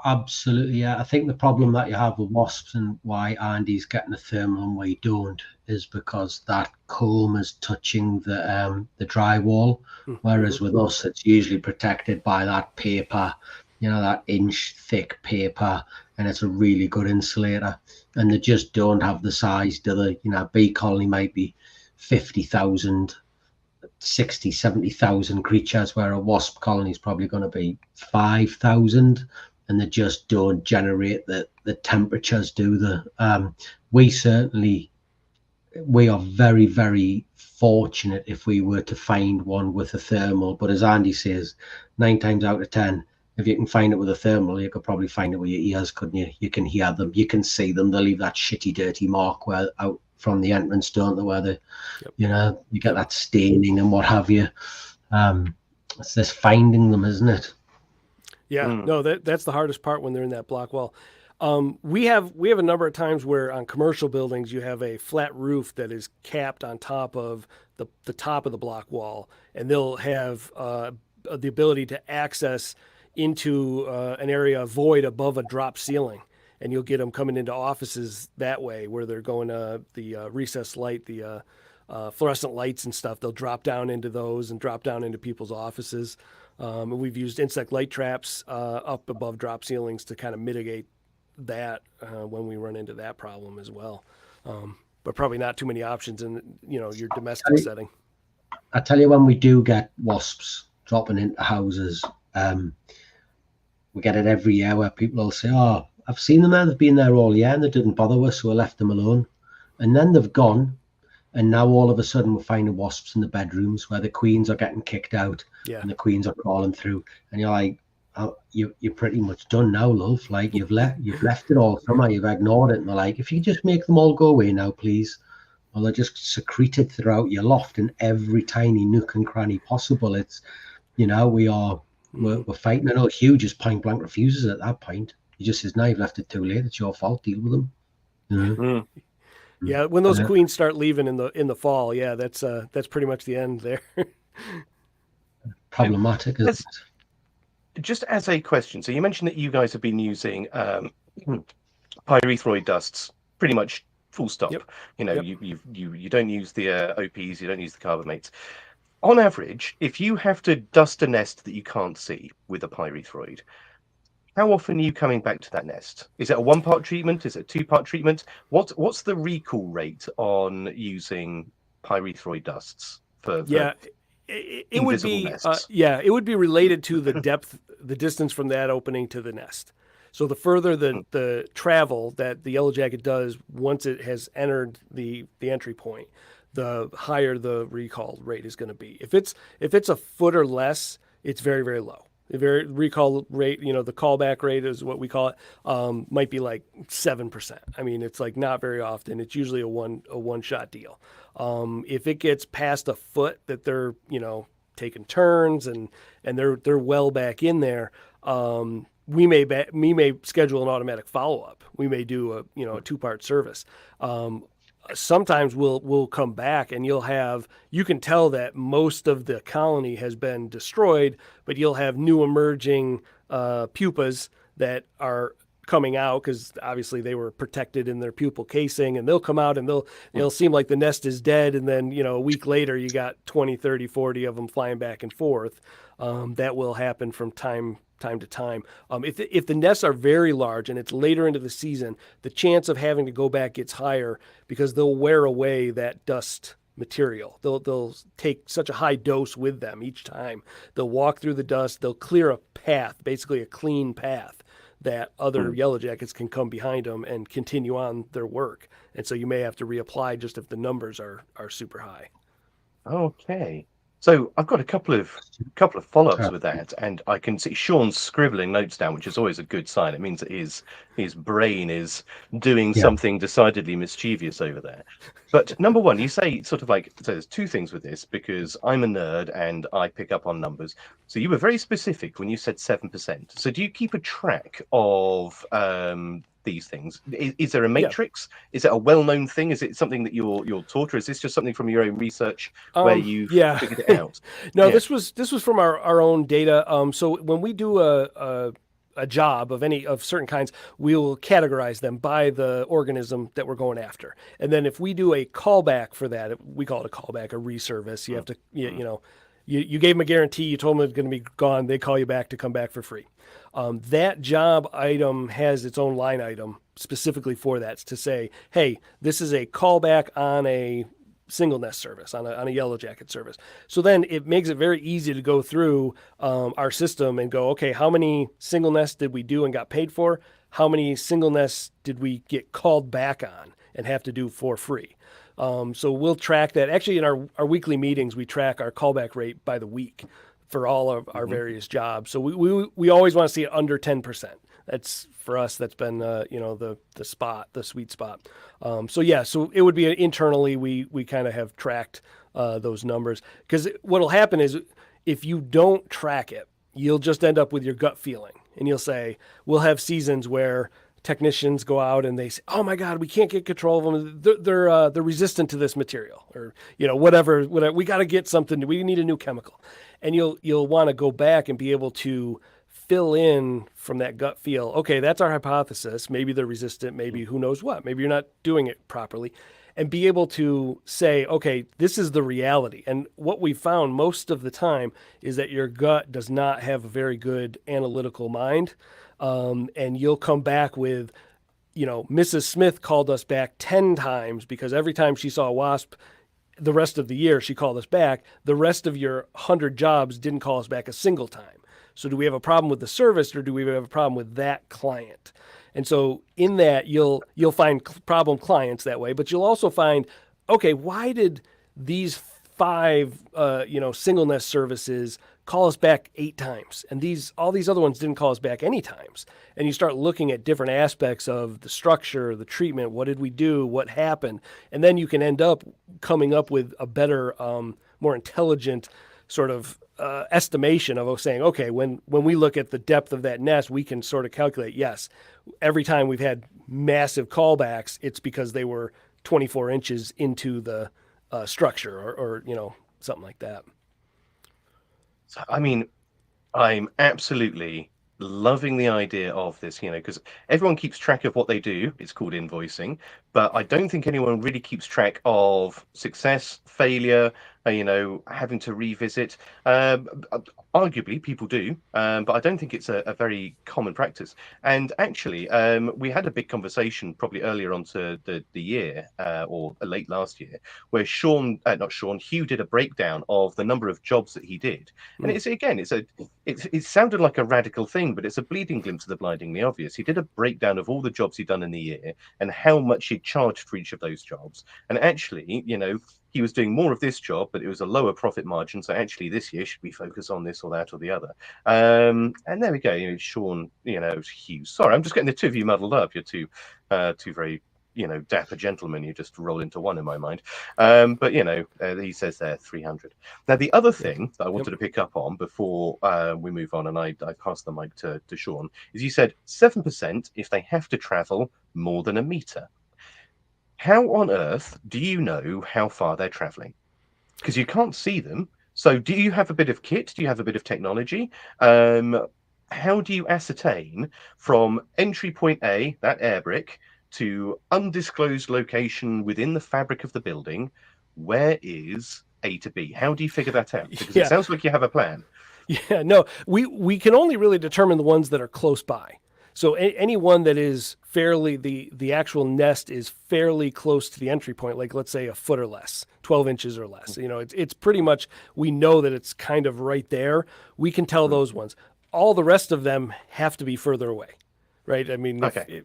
S3: Absolutely, yeah. I think the problem that you have with wasps and why Andy's getting a thermal and why you don't is because that comb is touching the drywall, whereas with us it's usually protected by that paper, that inch thick paper, and it's a really good insulator. And they just don't have the size, do they? A bee colony might be 50,000, 60, 70,000 creatures, where a wasp colony is probably going to be 5,000. And they just don't generate the temperatures, do they? We are very, very fortunate if we were to find one with a thermal. But as Andy says, 9 times out of 10, If you can find it with a thermal, you could probably find it with your ears, couldn't you? You can hear them, you can see them. They leave that shitty, dirty mark where out from the entrance, don't they? Where they, you get that staining and what have you. It's this finding them, isn't it?
S4: Yeah, no, that's the hardest part when they're in that block wall. We have a number of times where on commercial buildings you have a flat roof that is capped on top of the top of the block wall, and they'll have the ability to access into an area void above a drop ceiling, and you'll get them coming into offices that way where they're going the recessed light, the fluorescent lights and stuff. They'll drop down into those and drop down into people's offices. And we've used insect light traps up above drop ceilings to kind of mitigate that when we run into that problem as well. But probably not too many options in your domestic setting.
S3: I tell you, when we do get wasps dropping into houses, we get it every year where people will say, "Oh, I've seen them there. They've been there all year and they didn't bother us, so I left them alone." And then they've gone, and now all of a sudden we're finding wasps in the bedrooms where the queens are getting kicked out and the queens are crawling through, and you're like, oh, you're pretty much done now, love. Like you've left it all somewhere, you've ignored it, and they're like, if you just make them all go away now, please. Well, they're just secreted throughout your loft in every tiny nook and cranny possible. It's, we're fighting. I know Hugh just point blank refuses at that point. He just says, "No, you've left it too late. It's your fault. Deal with them."
S4: Yeah, when those queens start leaving in the fall, that's pretty much the end there.
S3: Problematic, isn't it?
S2: Just as a question, so you mentioned that you guys have been using pyrethroid dusts pretty much full stop.
S4: Yep.
S2: You don't use the OPs, you don't use the carbamates. On average, if you have to dust a nest that you can't see with a pyrethroid, how often are you coming back to that nest? Is it a 1-part treatment? Is it a 2-part treatment? What's the recall rate on using pyrethroid dusts for
S4: it would be nests? It would be related to the depth, the distance from that opening to the nest. So the further the travel that the yellow jacket does once it has entered the entry point, the higher the recall rate is going to be. If it's a foot or less, it's very, very low. The very recall rate, the callback rate is what we call it, might be like 7%. I mean, it's like not very often. It's usually a one shot deal. If it gets past a foot that they're taking turns and they're well back in there, we may schedule an automatic follow up. We may do a 2-part service. Sometimes we'll come back and you can tell that most of the colony has been destroyed, but you'll have new emerging pupas that are coming out because obviously they were protected in their pupal casing, and they'll come out and it'll seem like the nest is dead, and then a week later you got 20, 30, 40 of them flying back and forth. That will happen from time to time. If the nests are very large and it's later into the season, the chance of having to go back gets higher because they'll wear away that dust material. They'll take such a high dose with them each time. They'll walk through the dust. They'll clear a path, basically a clean path that other yellow jackets can come behind them and continue on their work. And so you may have to reapply just if the numbers are super high.
S2: Okay. So I've got a couple of follow-ups with that, and I can see Sean's scribbling notes down, which is always a good sign. It means that his brain is doing something decidedly mischievous over there. But number one, you say sort of like, so there's two things with this, because I'm a nerd and I pick up on numbers. So you were very specific when you said 7%. So do you keep a track of these things? Is there a matrix? Is it a well-known thing? Is it something that you're taught, or is this just something from your own research where you've figured it out?
S4: No, this was from our own data. So when we do a job of certain kinds, we'll categorize them by the organism that we're going after, and then if we do a callback for that, we call it a callback, a reservice. You have to you gave them a guarantee, you told them it's going to be gone, they call you back to come back for free. That job item has its own line item specifically for that, to say, hey, this is a callback on a single nest service, on a yellow jacket service. So then it makes it very easy to go through our system and go, okay, how many single nests did we do and got paid for? How many single nests did we get called back on and have to do for free? So we'll track that. Actually, in our weekly meetings, we track our callback rate by the week for all of our various jobs. So we always want to see it under 10%. That's for us. That's been the sweet spot. So it would be internally we kind of have tracked those numbers, because what'll happen is if you don't track it, you'll just end up with your gut feeling, and you'll say, we'll have seasons where technicians go out and they say, oh my God, we can't get control of them. They're resistant to this material, or, whatever, we got to get something. We need a new chemical. And you'll want to go back and be able to fill in from that gut feel. Okay, that's our hypothesis. Maybe they're resistant, maybe who knows what, maybe you're not doing it properly, and be able to say, okay, this is the reality. And what we found most of the time is that your gut does not have a very good analytical mind. And you'll come back with, Mrs. Smith called us back 10 times because every time she saw a wasp the rest of the year, she called us back. The rest of your 100 jobs didn't call us back a single time. So do we have a problem with the service, or do we have a problem with that client? And so in that, you'll find problem clients that way, but you'll also find, okay, why did these 5 single nest services call us back 8 times, and all these other ones didn't call us back any times? And you start looking at different aspects of the structure, the treatment, what did we do, what happened, and then you can end up coming up with a better, more intelligent sort of estimation of saying, okay, when we look at the depth of that nest, we can sort of calculate, yes, every time we've had massive callbacks, it's because they were 24 inches into the structure, or something like that.
S2: So, I mean, I'm absolutely loving the idea of this, because everyone keeps track of what they do. It's called invoicing, but I don't think anyone really keeps track of success, failure, having to revisit. Arguably, people do, but I don't think it's a very common practice. And actually, we had a big conversation probably earlier on to the year, or late last year, where Hugh did a breakdown of the number of jobs that he did. And it sounded like a radical thing, but it's a bleeding glimpse of the blindingly obvious. He did a breakdown of all the jobs he'd done in the year and how much he'd charged for each of those jobs. And actually, he was doing more of this job, but it was a lower profit margin. So actually, this year, should we focus on this or that or the other? And there we go. Sean, Hugh. Sorry, I'm just getting the two of you muddled up. You're two very, dapper gentlemen. You just roll into one in my mind. But he says there 300. Now, the other thing that I wanted to pick up on before we move on, and I pass the mic to Sean, is you said 7% if they have to travel more than a meter. How on earth do you know how far they're traveling? Because you can't see them. So do you have a bit of kit? Do you have a bit of technology? How do you ascertain from entry point A, that air brick, to undisclosed location within the fabric of the building, where is A to B? How do you figure that out? Because it sounds like you have a plan.
S4: Yeah, no, we can only really determine the ones that are close by. So any one that is fairly, the actual nest is fairly close to the entry point, like let's say a foot or less, 12 inches or less. It's pretty much, we know that it's kind of right there. We can tell those ones. All the rest of them have to be further away, right? I mean,
S2: okay.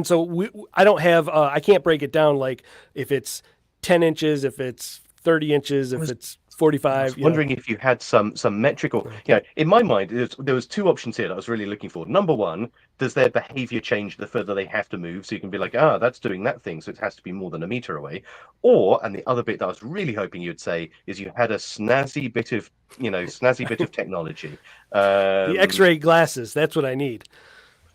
S4: So I don't have, I can't break it down like if it's 10 inches, if it's 30 inches, if it's 45.
S2: I was wondering if you had some metric, or in my mind there was 2 options here that I was really looking for. Number one, does their behavior change the further they have to move? So you can be like, that's doing that thing, so it has to be more than a meter away. Or, and the other bit that I was really hoping you'd say is you had a snazzy bit of technology.
S4: The X-ray glasses, that's what I need.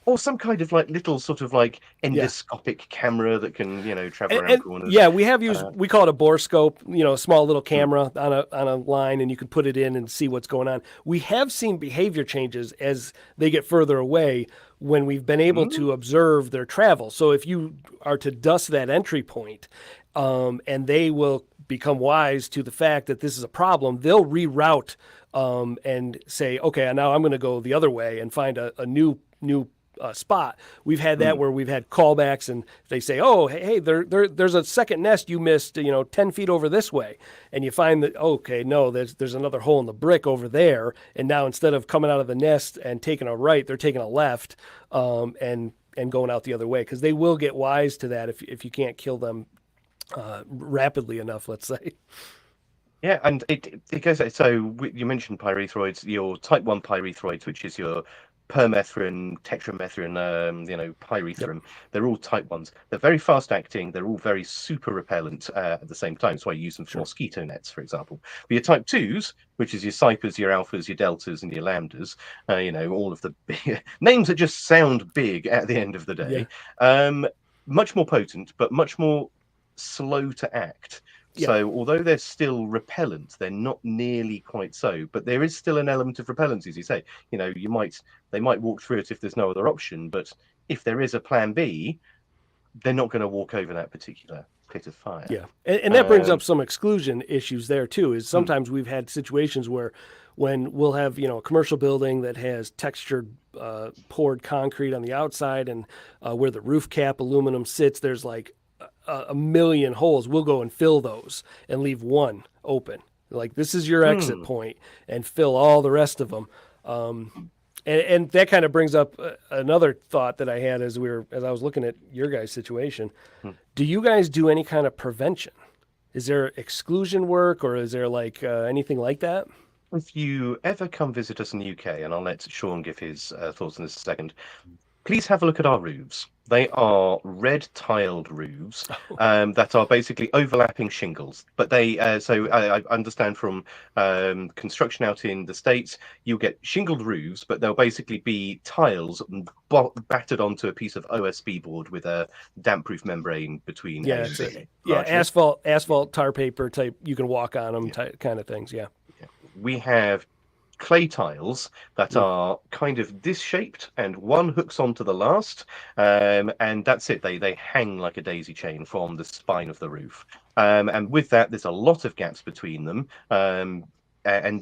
S2: Or some kind of little sort of endoscopic camera that can, travel around corners.
S4: Yeah, we have used, we call it a borescope, a small little camera on a line, and you can put it in and see what's going on. We have seen behavior changes as they get further away when we've been able to observe their travel. So if you are to dust that entry point, and they will become wise to the fact that this is a problem, they'll reroute and say, okay, now I'm going to go the other way and find a new spot. We've had that where we've had callbacks, and they say, oh, hey, there's a second nest you missed, 10 feet over this way. And you find that, okay, no, there's another hole in the brick over there. And now instead of coming out of the nest and taking a right, they're taking a left and going out the other way, because they will get wise to that if you can't kill them rapidly enough, let's say.
S2: Yeah, and it goes. So you mentioned pyrethroids, your type 1 pyrethroids, which is your permethrin, tetramethrin,
S4: Yep.
S2: pyrethrum. They're all type 1s. They're very fast acting. They're all very super repellent at the same time. That's why you use them for
S4: Sure.
S2: mosquito nets, for example. But your type 2s, which is your cypers, your alphas, your deltas, and your lambdas, all of the big names that just sound big at the end of the
S4: Yeah.
S2: day, um, much more potent, but much more slow to act.
S4: Yeah.
S2: So although they're still repellent, they're not nearly quite so. But there is still an element of repellence, as you say. They might walk through it if there's no other option. But if there is a plan B, they're not going to walk over that particular pit of fire.
S4: Yeah, and that brings
S2: Um,
S4: up some exclusion issues there too. Is sometimes we've had situations where when we'll have a commercial building that has textured poured concrete on the outside, and where the roof cap aluminum sits, there's like a million holes. We'll go and fill those and leave one open. Like, this is your exit point, and fill all the rest of them. And that kind of brings up another thought that I had as I was looking at your guys' situation. Do you guys do any kind of prevention? Is there exclusion work, or is there like anything like that?
S2: if you ever come visit us in the UK, and I'll let Sean give his thoughts on this in a second, please have a look at our roofs. They are red tiled roofs that are basically overlapping shingles. But I understand from construction out in the States, you'll get shingled roofs, but they'll basically be tiles battered onto a piece of OSB board with a damp proof membrane between A and B.
S4: Asphalt tar paper type. You can walk on them kind of things. Yeah.
S2: We have clay tiles that are kind of this shaped, and one hooks onto the last, and that's it. They hang like a daisy chain from the spine of the roof, and with that there's a lot of gaps between them, and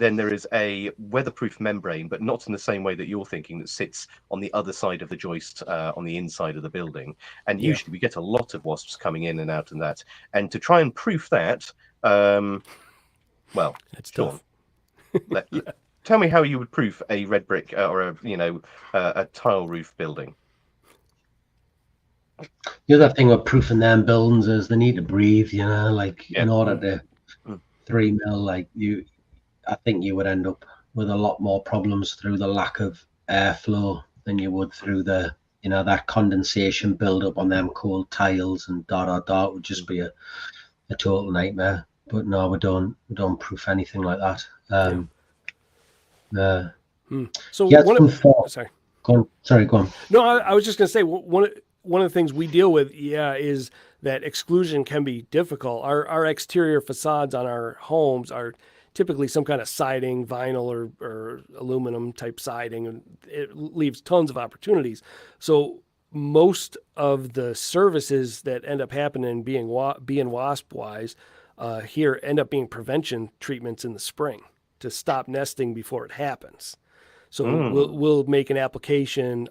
S2: then there is a weatherproof membrane, but not in the same way that you're thinking, that sits on the other side of the joist on the inside of the building. And usually we get a lot of wasps coming in and out, and that, and to try and proof that, well,
S4: It's
S2: Sean,
S4: tough.
S2: tell me how you would proof a red brick or a tile roof building.
S3: The other thing with proofing them buildings is they need to breathe, in order to 3 mil, I think you would end up with a lot more problems through the lack of airflow than you would through the, that condensation build up on them cold tiles and it would just be a total nightmare. But no, we don't proof anything like that.
S4: So sorry.
S3: Go on.
S4: No, I was just going to say one of the things we deal with, is that exclusion can be difficult. Our exterior facades on our homes are typically some kind of siding, vinyl or aluminum type siding, and it leaves tons of opportunities. So most of the services that end up happening being wasp wise here end up being prevention treatments in the spring to stop nesting before it happens. So we'll make an application.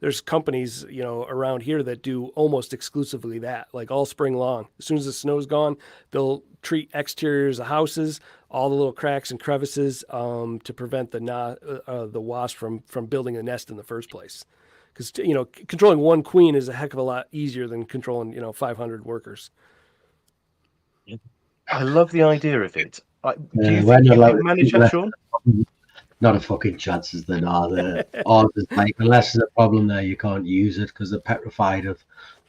S4: There's companies, around here that do almost exclusively that, like all spring long. As soon as the snow's gone, they'll treat exteriors of houses, all the little cracks and crevices, to prevent the wasp from building a nest in the first place. Because controlling one queen is a heck of a lot easier than controlling 500 workers.
S2: I love the idea of it. Do you
S3: we're
S2: think
S3: not
S2: you
S3: allowed
S2: can
S3: to
S2: manage
S3: do
S2: that,
S3: that.
S2: Sean?
S3: Not a fucking chance as there are. Ours is unless there's a problem there, you can't use it because they're petrified of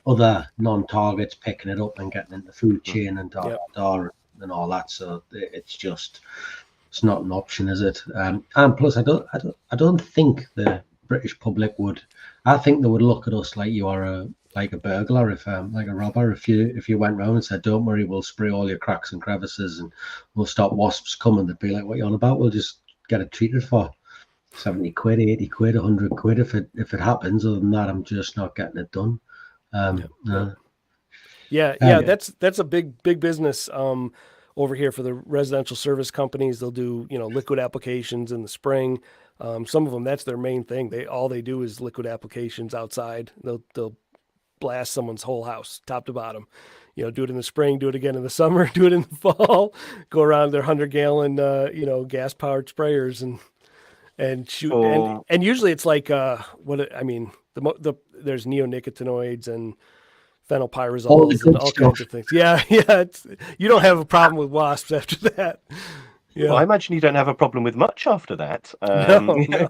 S3: other non-targets picking it up and getting into the food chain and and all that. So it's not an option, is it? And plus, I don't think the British public would. I think they would look at us like you are like a burglar, like a robber. If you went round and said, "Don't worry, we'll spray all your cracks and crevices and we'll stop wasps coming," they'd be like, "What are you on about? We'll just get it treated for 70 quid, 80 quid, 100 quid if it happens. Other than that, I'm just not getting it done."
S4: That's a big business over here for the residential service companies. They'll do liquid applications in the spring. Some of them, that's their main thing. All they do is liquid applications outside. They'll blast someone's whole house top to bottom. Do it in the spring, do it again in the summer, do it in the fall, go around their 100-gallon, gas powered sprayers and shoot. And usually it's like, there's neonicotinoids and
S3: All the
S4: phenylpyrazoles and
S3: good
S4: all
S3: stuff.
S4: kinds of things. Yeah, yeah. You don't have a problem with wasps after that. Yeah.
S2: Well, I imagine you don't have a problem with much after that.
S4: No, no.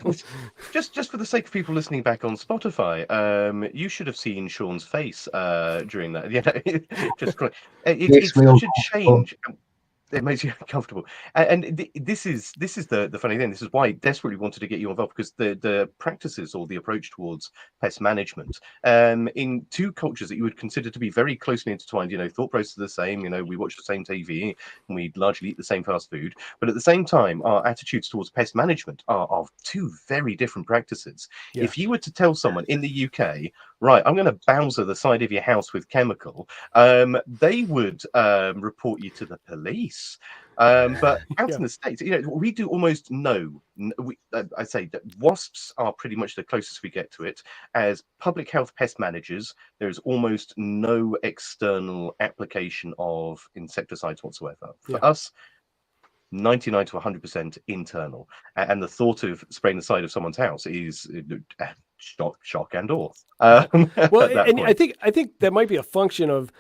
S2: Just for the sake of people listening back on Spotify, you should have seen Sean's face during that. You know, just
S3: Makes
S2: it's
S3: me
S2: such a
S3: uncomfortable.
S2: change. It makes you uncomfortable, and this is the funny thing. This is why I desperately wanted to get you involved, because the practices or the approach towards pest management, in two cultures that you would consider to be very closely intertwined. You know, thought process are the same. You know, we watch the same TV and we largely eat the same fast food, but at the same time, our attitudes towards pest management are two very different practices.
S4: Yeah.
S2: If you were to tell someone in the UK, right, I'm going to Bowser the side of your house with chemical, they would report you to the police. But out in the States, you know, we do almost I say that wasps are pretty much the closest we get to it. As public health pest managers, there is almost no external application of insecticides whatsoever. For us, 99 to 100% internal. And the thought of spraying the side of someone's house is shock and awe.
S4: Well, and I think that might be a function of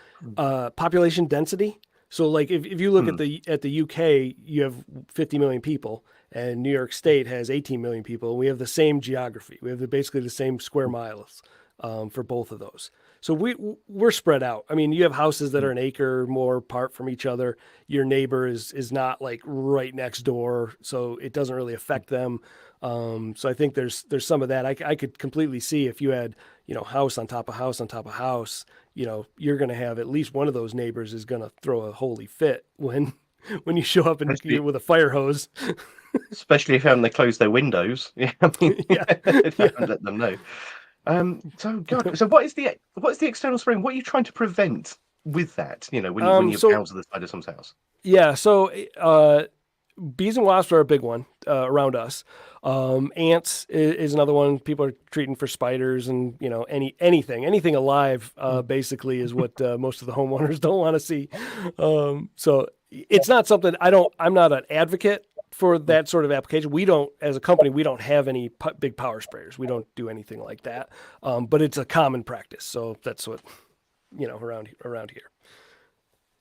S4: population density. So, like, if you look at the UK, you have 50 million people, and New York State has 18 million people. And we have the same geography. We have basically the same square miles for both of those. So we're spread out. I mean, you have houses that are an acre more apart from each other. Your neighbor is not like right next door, so it doesn't really affect them. So I think there's some of that. I could completely see if you had, you know, house on top of house on top of house, you know, you're going to have at least one of those neighbors is going to throw a holy fit when you show up with a fire hose.
S2: Especially if they close their windows. Yeah, I mean, let them know. So what is the external spraying? What are you trying to prevent with that? You know, when you Bowser the side of someone's house. Yeah,
S4: so bees and wasps are a big one around us. Ants is another one. People are treating for spiders, and you know, anything alive basically is what most of the homeowners don't want to see. So it's not something I'm not an advocate for that sort of application. We don't, as a company, we don't have any big power sprayers. We don't do anything like that. But it's a common practice. So that's what, you know, around here.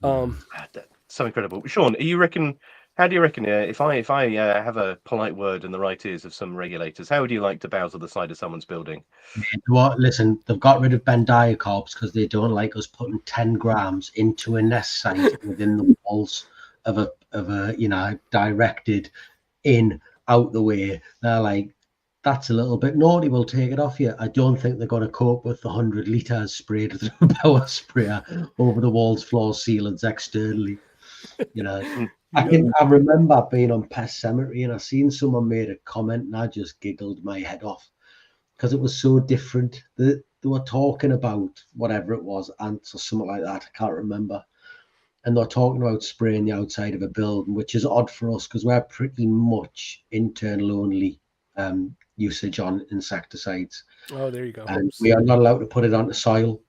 S2: That's so incredible. Sean, how do you reckon if I have a polite word in the right ears of some regulators, how would you like to Bowser the side of someone's building?
S3: What? Listen, they've got rid of Bendiocarb because they don't like us putting 10 grams into a nest site within the walls of a you know, directed in out the way. They're like, that's a little bit naughty, we'll take it off you. I don't think they're going to cope with the 100 litres sprayed through a power sprayer over the walls, floors, ceilings externally. You know, I remember being on Pest Cemetery and I seen someone made a comment and I just giggled my head off because it was so different. They were talking about whatever it was, ants or something like that. I can't remember. And they're talking about spraying the outside of a building, which is odd for us because we're pretty much internal only usage on insecticides.
S4: Oh, there you go.
S3: And we are not allowed to put it onto soil.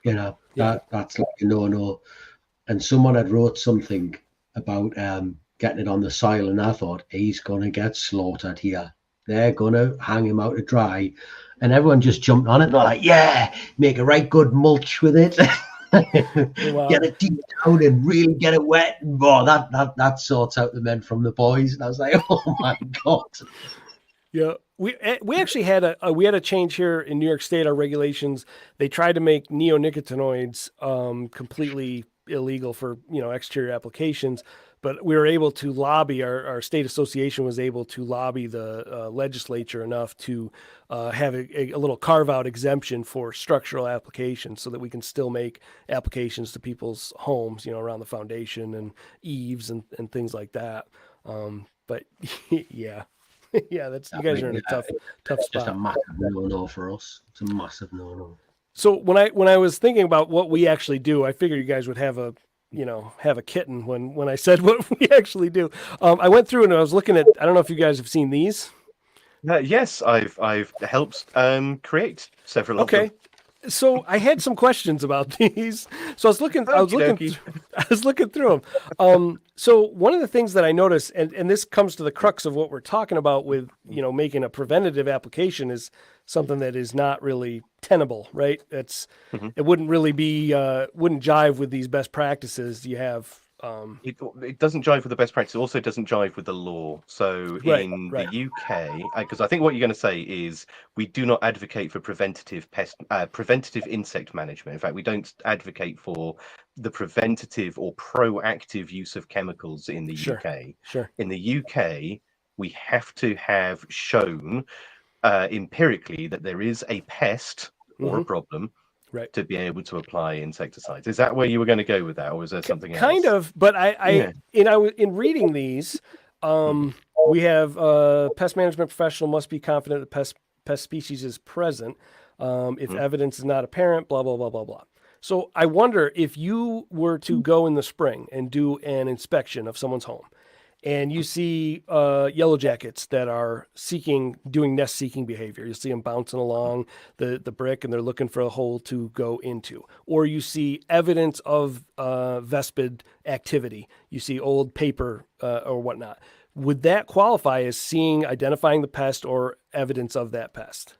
S3: You know, that's like a no. And someone had wrote something about getting it on the soil, and I thought, he's gonna get slaughtered here. They're gonna hang him out to dry. And everyone just jumped on it. They're like, yeah, make a right good mulch with it. Wow. Get it deep down and really get it wet. And that sorts out the men from the boys. And I was like, oh my God.
S4: Yeah, we actually had a change here in New York State. Our regulations, they tried to make neonicotinoids completely illegal for, you know, exterior applications, but we were able to lobby. Our state association was able to lobby the legislature enough to have a little carve out exemption for structural applications, so that we can still make applications to people's homes, you know, around the foundation and eaves and things like that. But yeah. Yeah, you guys are in a tough spot.
S3: Just a massive no for us. It's a massive no.
S4: So when I was thinking about what we actually do, I figured you guys would have a kitten when I said what we actually do. I went through and I was looking at, I don't know if you guys have seen these.
S2: Yes, I've helped create several of them.
S4: So I had some questions about these. So I was looking through them. So one of the things that I noticed, and this comes to the crux of what we're talking about with, making a preventative application, is something that is not really tenable, right? It wouldn't really be, wouldn't jive with these best practices you have.
S2: It doesn't jive with the best practice. It also doesn't jive with the law. So in the UK, because I think what you're going to say is we do not advocate for preventative insect management. In fact, we don't advocate for the preventative or proactive use of chemicals in the UK.
S4: Sure.
S2: In the UK, we have to have shown empirically that there is a pest or a problem.
S4: Right.
S2: To be able to apply insecticides. Is that where you were going to go with that, or was there something else?
S4: Kind of, but in reading these, we have pest management professional must be confident that pest species is present. If evidence is not apparent, blah blah blah blah blah. So I wonder if you were to go in the spring and do an inspection of someone's home, and you see Yellowjackets that are doing nest seeking behavior. You see them bouncing along the brick and they're looking for a hole to go into. Or you see evidence of vespid activity. You see old paper or whatnot. Would that qualify as identifying the pest or evidence of that pest?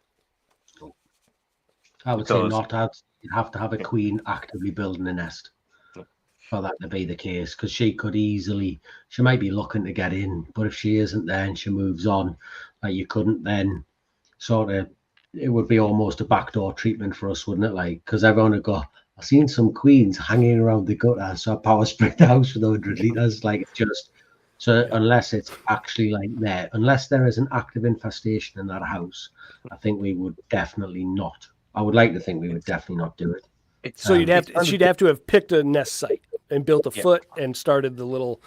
S3: I would say not. You'd have to have a queen actively building a nest for that to be the case, because she might be looking to get in, but if she isn't there and she moves on, you couldn't then it would be almost a backdoor treatment for us, wouldn't it? Because everyone would go, I've seen some queens hanging around the gutter, so I power sprayed the house with 100 litres. Unless it's actually there, unless there is an active infestation in that house, I think we would definitely not. I would like to think we would definitely not do it.
S4: So she'd have to have picked a nest site and built a foot and started the little,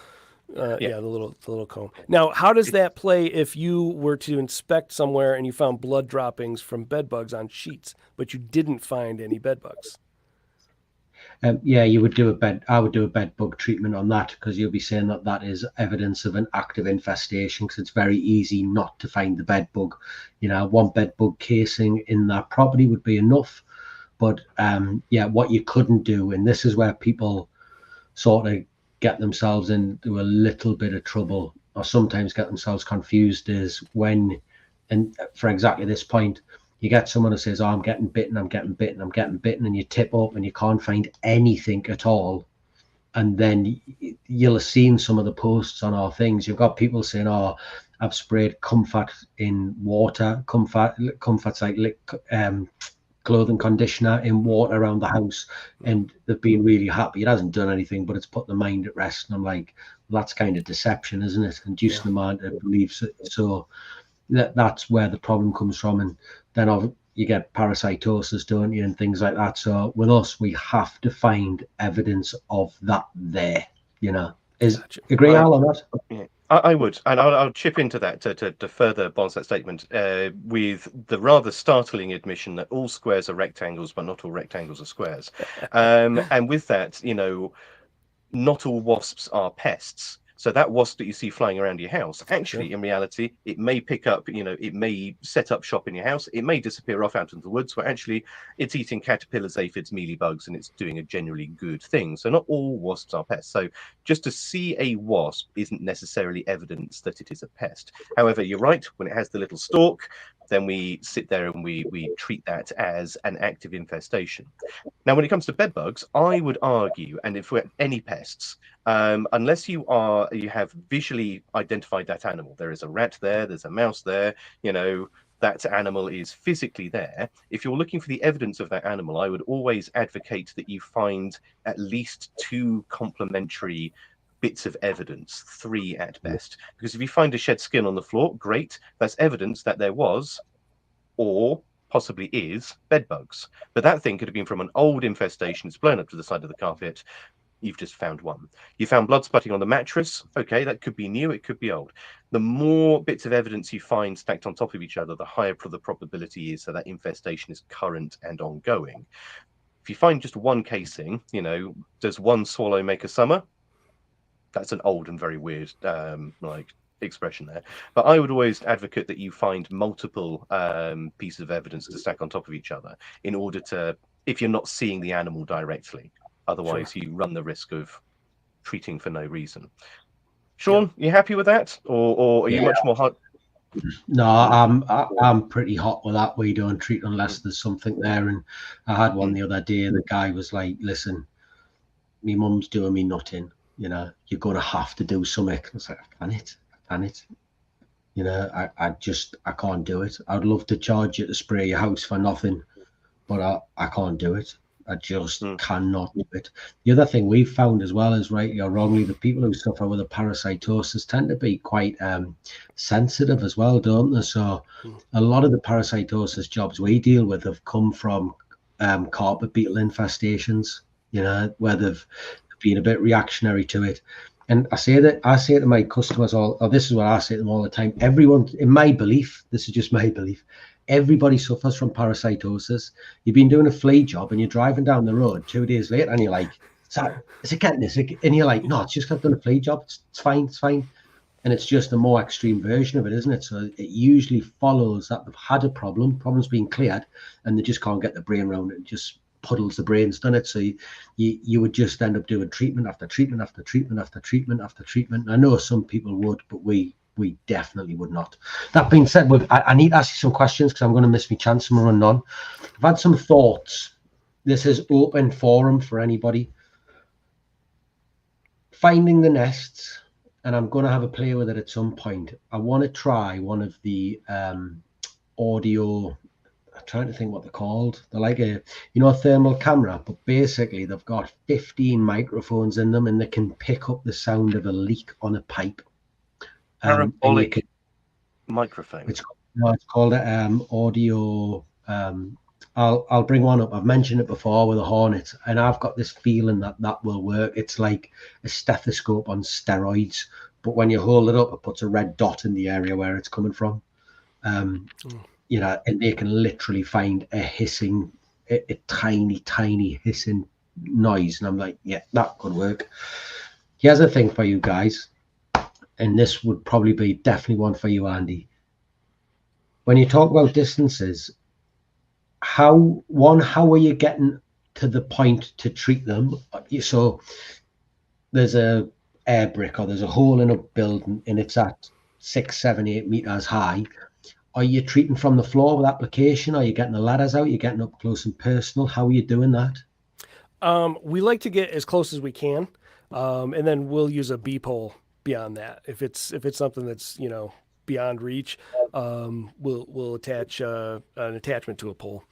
S4: the little comb. Now, how does that play if you were to inspect somewhere and you found blood droppings from bed bugs on sheets, but you didn't find any bed bugs?
S3: You would do I would do a bed bug treatment on that, because you'll be saying that is evidence of an active infestation, because it's very easy not to find the bed bug. One bed bug casing in that property would be enough. But what you couldn't do, and this is where people sort of get themselves into a little bit of trouble, or sometimes get themselves confused, is when, and for exactly this point, you get someone who says, I'm getting bitten, and you tip up and you can't find anything at all. And then you'll have seen some of the posts on our things. You've got people saying, I've sprayed Comfort in water. Comfort's like clothing conditioner in water around the house, and they've been really happy. It hasn't done anything, but it's put the mind at rest. And I'm like, that's kind of deception, isn't it? Inducing the mind to believe so. That's where the problem comes from. And then you get parasitosis, don't you, and things like that. So with us, we have to find evidence of that there. Agree, Al, on that?
S2: Yeah. I would, and I'll chip into that to further balance that statement with the rather startling admission that all squares are rectangles, but not all rectangles are squares. And with that, not all wasps are pests. So that wasp that you see flying around your house, actually, in reality, it may pick up, it may set up shop in your house. It may disappear off out into the woods where actually it's eating caterpillars, aphids, mealybugs, and it's doing a generally good thing. So not all wasps are pests. So just to see a wasp isn't necessarily evidence that it is a pest. However, you're right, when it has the little stalk, then we sit there and we treat that as an active infestation. Now, when it comes to bed bugs, I would argue, and if we're any pests, unless you have visually identified that animal, there is a rat there, there's a mouse there, that animal is physically there. If you're looking for the evidence of that animal, I would always advocate that you find at least 2 complementary bits of evidence, 3 at best. Because if you find a shed skin on the floor, great, that's evidence that there was or possibly is bed bugs. But that thing could have been from an old infestation. It's blown up to the side of the carpet. You've just found one. You found blood spotting on the mattress. Okay, that could be new, it could be old. The more bits of evidence you find stacked on top of each other, the higher the probability is that infestation is current and ongoing. If you find just one casing, does one swallow make a summer? That's an old and very weird expression there. But I would always advocate that you find multiple pieces of evidence to stack on top of each other in order to if you're not seeing the animal directly. Otherwise, you run the risk of treating for no reason. Sean, you happy with that, or are you much more hard?
S3: No, I'm pretty hot with that. We don't treat unless there's something there. And I had one the other day. The guy was like, "Listen, my mum's doing me nothing. You know, you're gonna have to do something." I was like, I can it. You know, I can't do it. I'd love to charge you to spray your house for nothing, but I can't do it. I just cannot do it. The other thing we've found as well is, rightly or wrongly, the people who suffer with a parasitosis tend to be quite sensitive as well, don't they? So a lot of the parasitosis jobs we deal with have come from carpet beetle infestations, you know, where they've been a bit reactionary to it. And I say to my customers or this is what I say to them all the time. Everyone, in my belief, this is just my belief, everybody suffers from parasitosis. You've been doing a flea job and you're driving down the road 2 days later and you're like, is it getting this? And you're like, no, it's just I've done a flea job. It's fine. And it's just a more extreme version of it, isn't it? So it usually follows that they've had a problem's been cleared, and they just can't get the brain around it. It just puddles the brains, done it. So you would just end up doing treatment after treatment after treatment after treatment after treatment. I know some people would, but we definitely would not. That being said, I need to ask you some questions because I'm going to miss my chance and we're running on. I've had some thoughts. This is open forum for anybody. Finding the nests, and I'm going to have a play with it at some point. I want to try one of the audio. I'm trying to think what they're called. They're like a thermal camera, but basically they've got 15 microphones in them, and they can pick up the sound of a leak on a pipe.
S2: Parabolic microphone.
S3: It's called audio. I'll bring one up. I've mentioned it before with a Hornet, and I've got this feeling that will work. It's like a stethoscope on steroids, but when you hold it up, it puts a red dot in the area where it's coming from. You know, and they can literally find a hissing, a tiny hissing noise, and I'm like, yeah, that could work. Here's a thing for you guys, and this would probably be definitely one for you, Andy. When you talk about distances, how are you getting to the point to treat them? So there's a air brick or there's a hole in a building and it's at 6, 7, 8 meters high. Are you treating from the floor with application? Are you getting the ladders out? You're getting up close and personal? How are you doing that? We
S4: like to get as close as we can, and then we'll use a B-pole beyond that. If it's something that's beyond reach, we'll attach an attachment to a pole.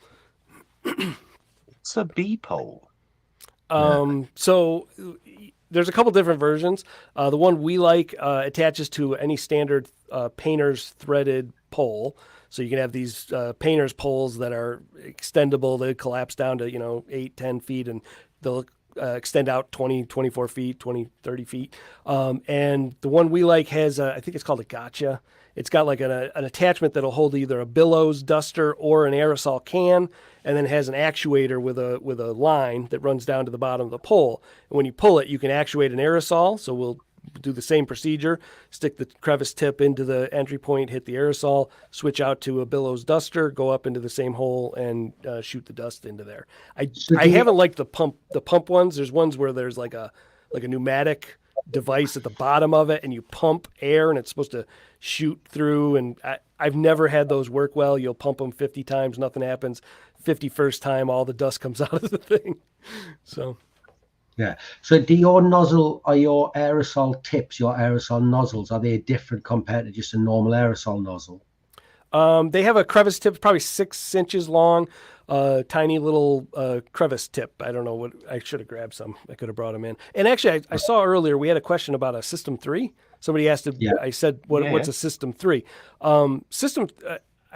S2: It's a B-pole.
S4: So there's a couple different versions. The one we like attaches to any standard painter's threaded pole. So you can have these painter's poles that are extendable. They collapse down to 8, 10 feet, and they'll extend out 20, 24 feet, 20, 30 feet. And the one we like has, I think it's called a gotcha. It's got like an attachment that'll hold either a billows duster or an aerosol can, and then has an actuator with a line that runs down to the bottom of the pole. And when you pull it, you can actuate an aerosol. So we'll do the same procedure, stick the crevice tip into the entry point, hit the aerosol, switch out to a billows duster, go up into the same hole and shoot the dust into there. I haven't liked the pump ones. There's ones where there's like a pneumatic device at the bottom of it and you pump air and it's supposed to shoot through, and I've never had those work well. You'll pump them 50 times, nothing happens. 51st time, all the dust comes out of the thing. So
S3: yeah. So do your nozzle or your aerosol tips, your aerosol nozzles, are they different compared to just a normal aerosol nozzle?
S4: They have a crevice tip, probably 6 inches long, tiny little crevice tip. I don't know what, I should have grabbed some. I could have brought them in. And actually, I saw earlier we had a question about a System 3. Somebody asked if I said, what's a System 3?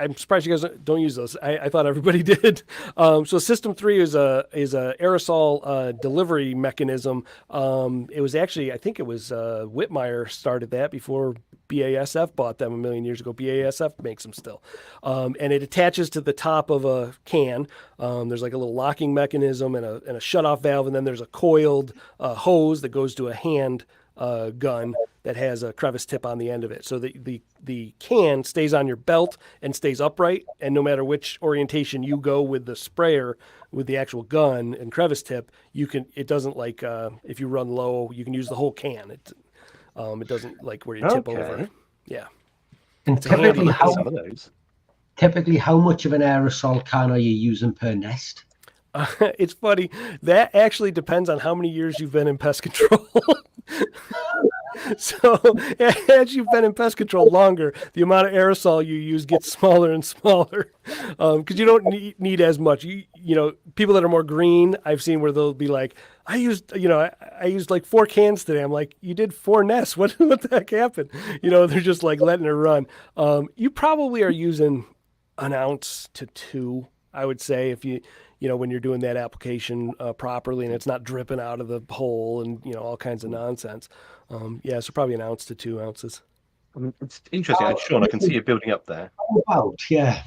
S4: I'm surprised you guys don't use those. I thought everybody did. So System 3 is a aerosol delivery mechanism. It was actually, I think it was Whitmire started that before BASF bought them a million years ago. BASF makes them still. And it attaches to the top of a can. There's like a little locking mechanism and a shutoff valve, and then there's a coiled hose that goes to a hand gun that has a crevice tip on the end of it. So the can stays on your belt and stays upright. And no matter which orientation you go with the sprayer, with the actual gun and crevice tip, it doesn't like, if you run low, you can use the whole can. It doesn't like where you tip over. Yeah.
S3: And typically how much of an aerosol can are you using per nest?
S4: It's funny. That actually depends on how many years you've been in pest control. So as you've been in pest control longer, the amount of aerosol you use gets smaller and smaller, because you don't need as much. You know, people that are more green, I've seen where they'll be like, I used like 4 cans today. I'm like, you did 4 nests. What the heck happened? You know, they're just like letting it run. You probably are using 1 ounce to 2, I would say, if you know, when you're doing that application properly and it's not dripping out of the hole and, you know, all kinds of nonsense. So probably 1 ounce to 2 ounces.
S2: I mean, it's interesting. Sean, I can see you building up there.
S3: Yeah.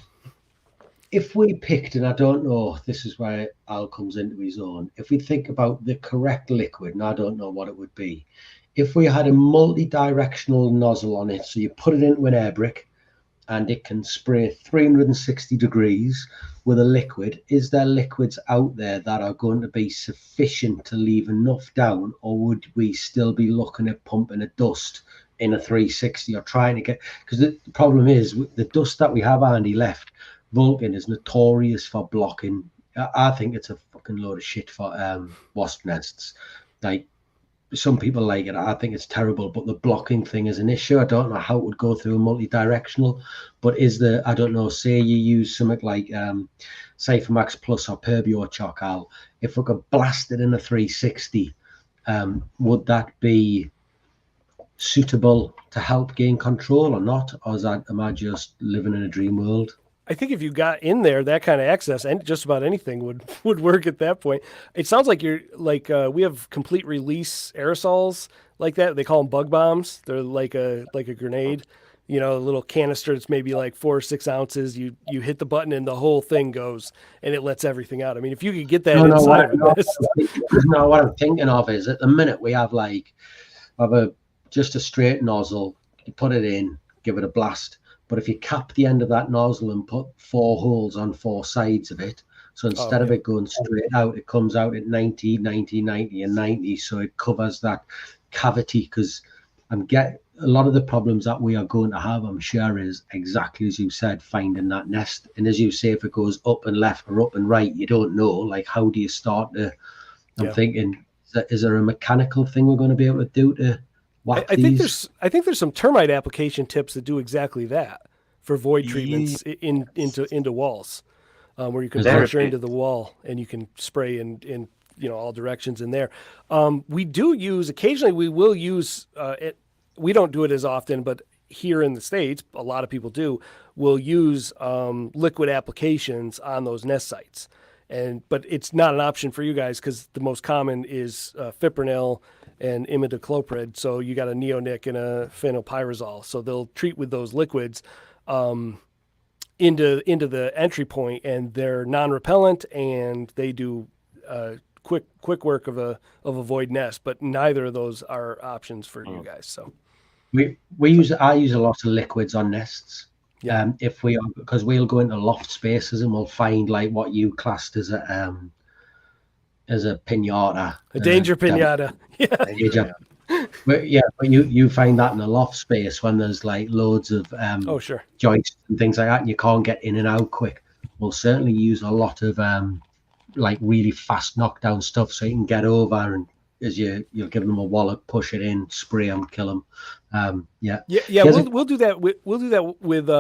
S3: If we picked, and I don't know, this is where Al comes into his own, if we think about the correct liquid, and I don't know what it would be, if we had a multi-directional nozzle on it, so you put it into an air brick and it can spray 360 degrees with a liquid, is there liquids out there that are going to be sufficient to leave enough down, or would we still be looking at pumping a dust in a 360 or trying to get, because the problem is the dust that we have, Andy, left, Vulcan is notorious for blocking. I think it's a fucking load of shit for wasp nests. Like, some people like it. I think it's terrible, but the blocking thing is an issue. I don't know how it would go through a multi-directional, but I don't know, say you use something like Cyphermax Plus or Perbiochoc, Al, if we could blast it in a 360, would that be suitable to help gain control or not? Or am I just living in a dream world?
S4: I think if you got in there, that kind of access, and just about anything would work at that point. It sounds like you're like, we have complete release aerosols like that. They call them bug bombs. They're like a grenade, you know, a little canister that's maybe like 4 or 6 ounces. You hit the button and the whole thing goes and it lets everything out. I mean, if you could get that inside of this.
S3: No, what I'm thinking of is at the minute we have just a straight nozzle. You put it in, give it a blast. But if you cap the end of that nozzle and put 4 holes on 4 sides of it, so instead of it going straight out, it comes out at 90, 90, 90, and 90. So it covers that cavity, because a lot of the problems that we are going to have, I'm sure, is exactly as you said, finding that nest. And as you say, if it goes up and left or up and right, you don't know. Like, how do you start to? I'm thinking, is there a mechanical thing we're going to be able to do to?
S4: I think there's some termite application tips that do exactly that for void treatments into walls, where you can pressure into the wall and you can spray in all directions in there. We do use occasionally. We will use it. We don't do it as often, but here in the States, a lot of people do. We'll use liquid applications on those nest sites, but it's not an option for you guys because the most common is fipronil and imidacloprid. So you got a neonic and a phenylpyrazole. So they'll treat with those liquids into the entry point, and they're non-repellent and they do quick work of a void nest. But neither of those are options for you guys. So
S3: I use a lot of liquids on nests. Yeah. Because we'll go into loft spaces and we'll find like what you classed as a pinata,
S4: a danger pinata.
S3: But you find that in a loft space when there's like loads of joists and things like that, and you can't get in and out quick. We'll certainly use a lot of like really fast knockdown stuff, so you can get over and as you're giving them a wallop, push it in, spray them, kill them.
S4: We'll do that. We'll do that with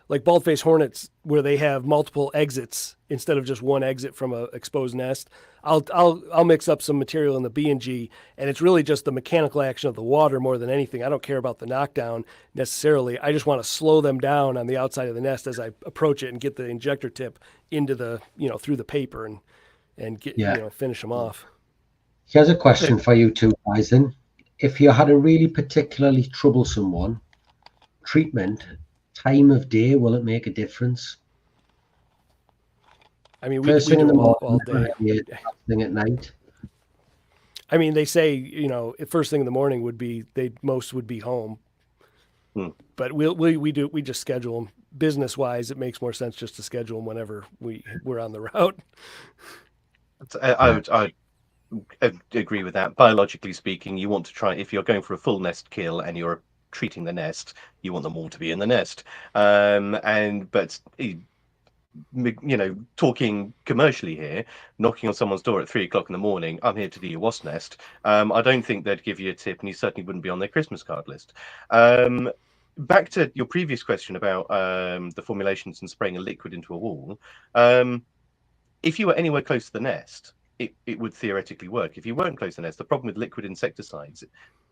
S4: like bald-faced hornets, where they have multiple exits instead of just one exit from a exposed nest. I'll mix up some material in the B&G, and it's really just the mechanical action of the water more than anything. I don't care about the knockdown necessarily. I just want to slow them down on the outside of the nest as I approach it and get the injector tip into the through the paper and get finish them off.
S3: Here's a question for you two guys then. If you had a really particularly troublesome one, treatment, time of day, will it make a difference?
S4: I mean, we do them all day.
S3: Thing at night.
S4: I mean, they say, first thing in the morning most would be home, but we just schedule them business wise. It makes more sense just to schedule them whenever we're on the route.
S2: I agree with that. Biologically speaking, you want to try, if you're going for a full nest kill and you're treating the nest, you want them all to be in the nest. But talking commercially here, knocking on someone's door at 3 o'clock in the morning, I'm here to do your wasp nest. I don't think they'd give you a tip, and you certainly wouldn't be on their Christmas card list. Back to your previous question about the formulations and spraying a liquid into a wall. If you were anywhere close to the nest, it would theoretically work. If you weren't close to the nest, the problem with liquid insecticides,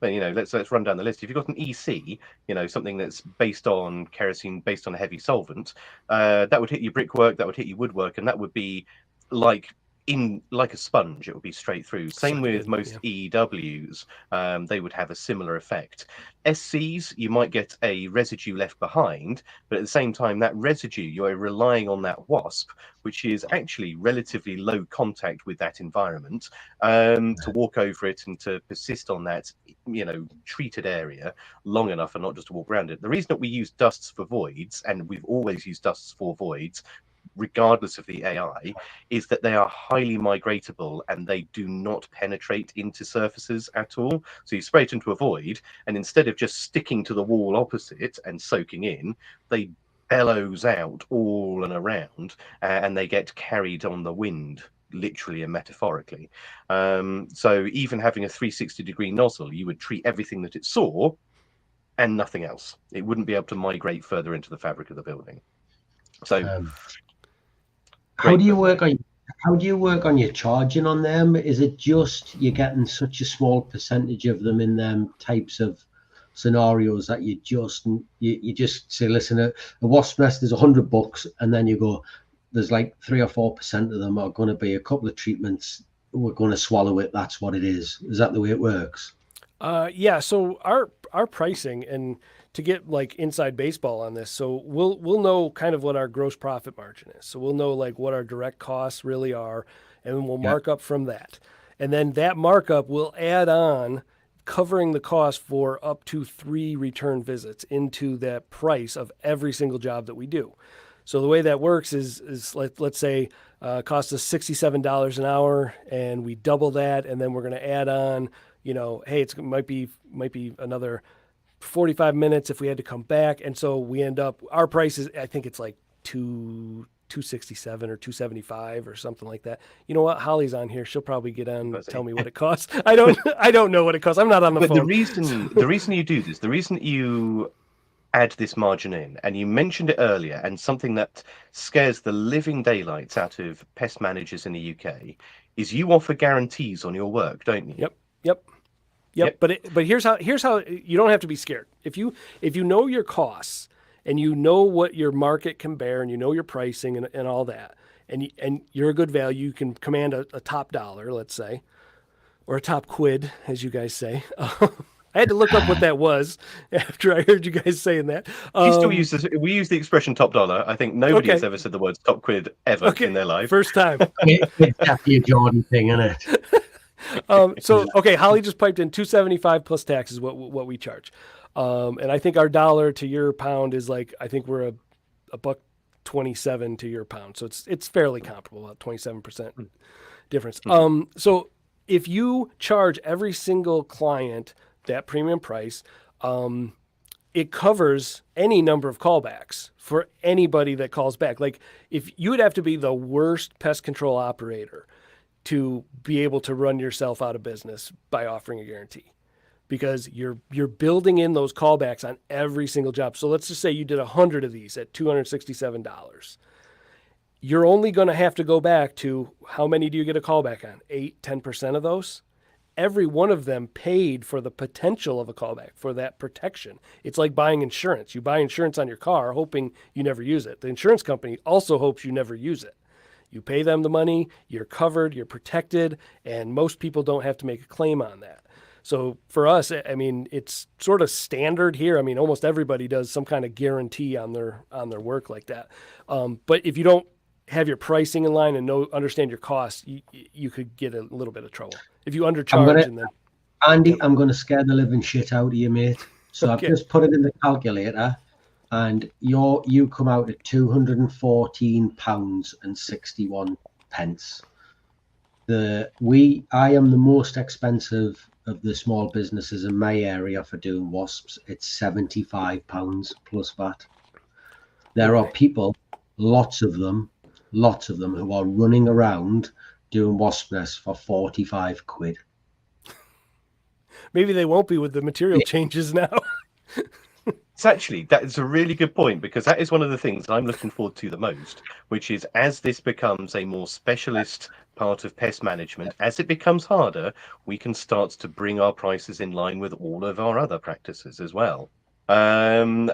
S2: let's run down the list. If you've got an EC, something that's based on kerosene, based on a heavy solvent, that would hit your brickwork, that would hit your woodwork, and that would be like a sponge. It would be straight through. Same with most EWs. They would have a similar effect. SCs, you might get a residue left behind, but at the same time, that residue, you're relying on that wasp, which is actually relatively low contact with that environment, to walk over it and to persist on that treated area long enough and not just to walk around it. The reason that we use dusts for voids, and we've always used dusts for voids regardless of the AI, is that they are highly migratable and they do not penetrate into surfaces at all. So you spray it into a void, and instead of just sticking to the wall opposite and soaking in, they bellows out all and around, and they get carried on the wind, literally and metaphorically. So even having a 360-degree nozzle, you would treat everything that it saw and nothing else. It wouldn't be able to migrate further into the fabric of the building. So
S3: how do you work on your charging on them? Is it just you're getting such a small percentage of them in them types of scenarios that you just say, listen, a wasp nest is $100, and then you go, there's like 3 or 4% of them are going to be a couple of treatments, we're going to swallow it, that's what it is that the way it works?
S4: Yeah, so our pricing, and to get like inside baseball on this, so we'll know kind of what our gross profit margin is. So we'll know like what our direct costs really are, and then we'll mark up from that. And then that markup will add on covering the cost for up to 3 return visits into that price of every single job that we do. So the way that works is let's say costs us $67 an hour, and we double that, and then we're going to add on, hey, it might be another 45 minutes if we had to come back, and so we end up, our price is, I think it's like $267 or $275 or something like that. You know what? Holly's on here; she'll probably get on and tell me what it costs. I don't know what it costs. I'm not on the phone.
S2: The reason you do this, the reason you add this margin in, and you mentioned it earlier, and something that scares the living daylights out of pest managers in the UK, is you offer guarantees on your work, don't you?
S4: Yep. But here's how you don't have to be scared. If you know your costs, and you know what your market can bear, and you know your pricing and all that, and you're a good value, you can command a top dollar, let's say, or a top quid, as you guys say. I had to look up what that was after I heard you guys saying that.
S2: We still use this. We use the expression top dollar. I think nobody has ever said the words top quid ever in their life.
S4: First time.
S3: It's definitely a Jordan thing, isn't it?
S4: So Holly just piped in $275 plus taxes what we charge, and I think our dollar to your pound is like, I think we're a $1.27 to your pound, so it's fairly comparable, about 27% difference. So if you charge every single client that premium price, it covers any number of callbacks for anybody that calls back. Like, if you would have to be the worst pest control operator to be able to run yourself out of business by offering a guarantee, because you're building in those callbacks on every single job. So let's just say you did 100 of these at $267. You're only going to have to go back to, how many do you get a callback on? 8-10% of those. Every one of them paid for the potential of a callback, for that protection. It's like buying insurance. You buy insurance on your car hoping you never use it. The insurance company also hopes you never use it. You pay them the money, you're covered, you're protected, and most people don't have to make a claim on that. So for us, I mean, it's sort of standard here. I mean, almost everybody does some kind of guarantee on their work like that. But if you don't have your pricing in line and understand your costs, you could get a little bit of trouble. If you undercharge and then
S3: Andy, I'm going to scare the living shit out of you, mate. So
S4: Okay.
S3: I've just put it in the calculator, and you come out at £214.61. I am the most expensive of the small businesses in my area for doing wasps. It's £75 plus VAT. There are people, lots of them, who are running around doing wasp nests for 45 quid.
S4: maybe they won't be with the material changes now.
S2: It's actually, that is a really good point, because that is one of the things I'm looking forward to the most, which is as this becomes a more specialist part of pest management, as it becomes harder, we can start to bring our prices in line with all of our other practices as well. And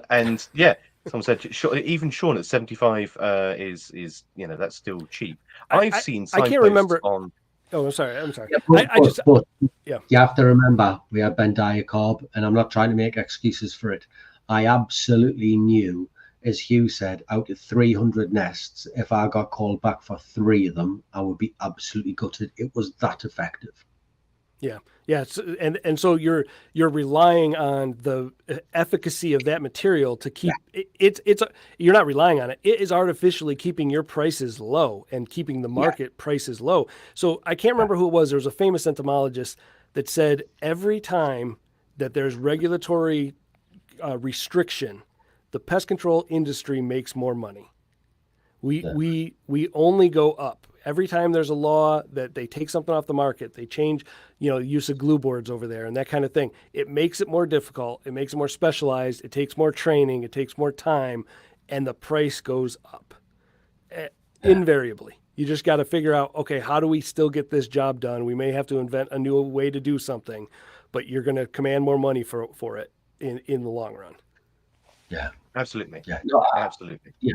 S2: yeah, someone said even Sean at 75 is that's still cheap. I've seen
S4: I can't
S2: signposts
S4: remember.
S2: on.
S4: Oh, I'm sorry.
S3: Yeah,
S4: but
S3: you have to remember, we had Bendiocarb, and I'm not trying to make excuses for it. I absolutely knew, as Hugh said, out of 300 nests, if I got called back for 3 of them, I would be absolutely gutted. It was that effective.
S4: Yeah. And so you're relying on the efficacy of that material to keep you're not relying on it. It is artificially keeping your prices low and keeping the market prices low. So I can't remember who it was. There was a famous entomologist that said every time that there's regulatory restriction, the pest control industry makes more money. We only go up. Every time there's a law that they take something off the market, they change, use of glue boards over there and that kind of thing. It makes it more difficult. It makes it more specialized. It takes more training. It takes more time, and the price goes up. Invariably. You just got to figure out, okay, how do we still get this job done? We may have to invent a new way to do something, but you're going to command more money for it in the long run.
S3: Yeah,
S2: Absolutely.
S3: yeah, no,
S2: Absolutely.
S3: Yeah.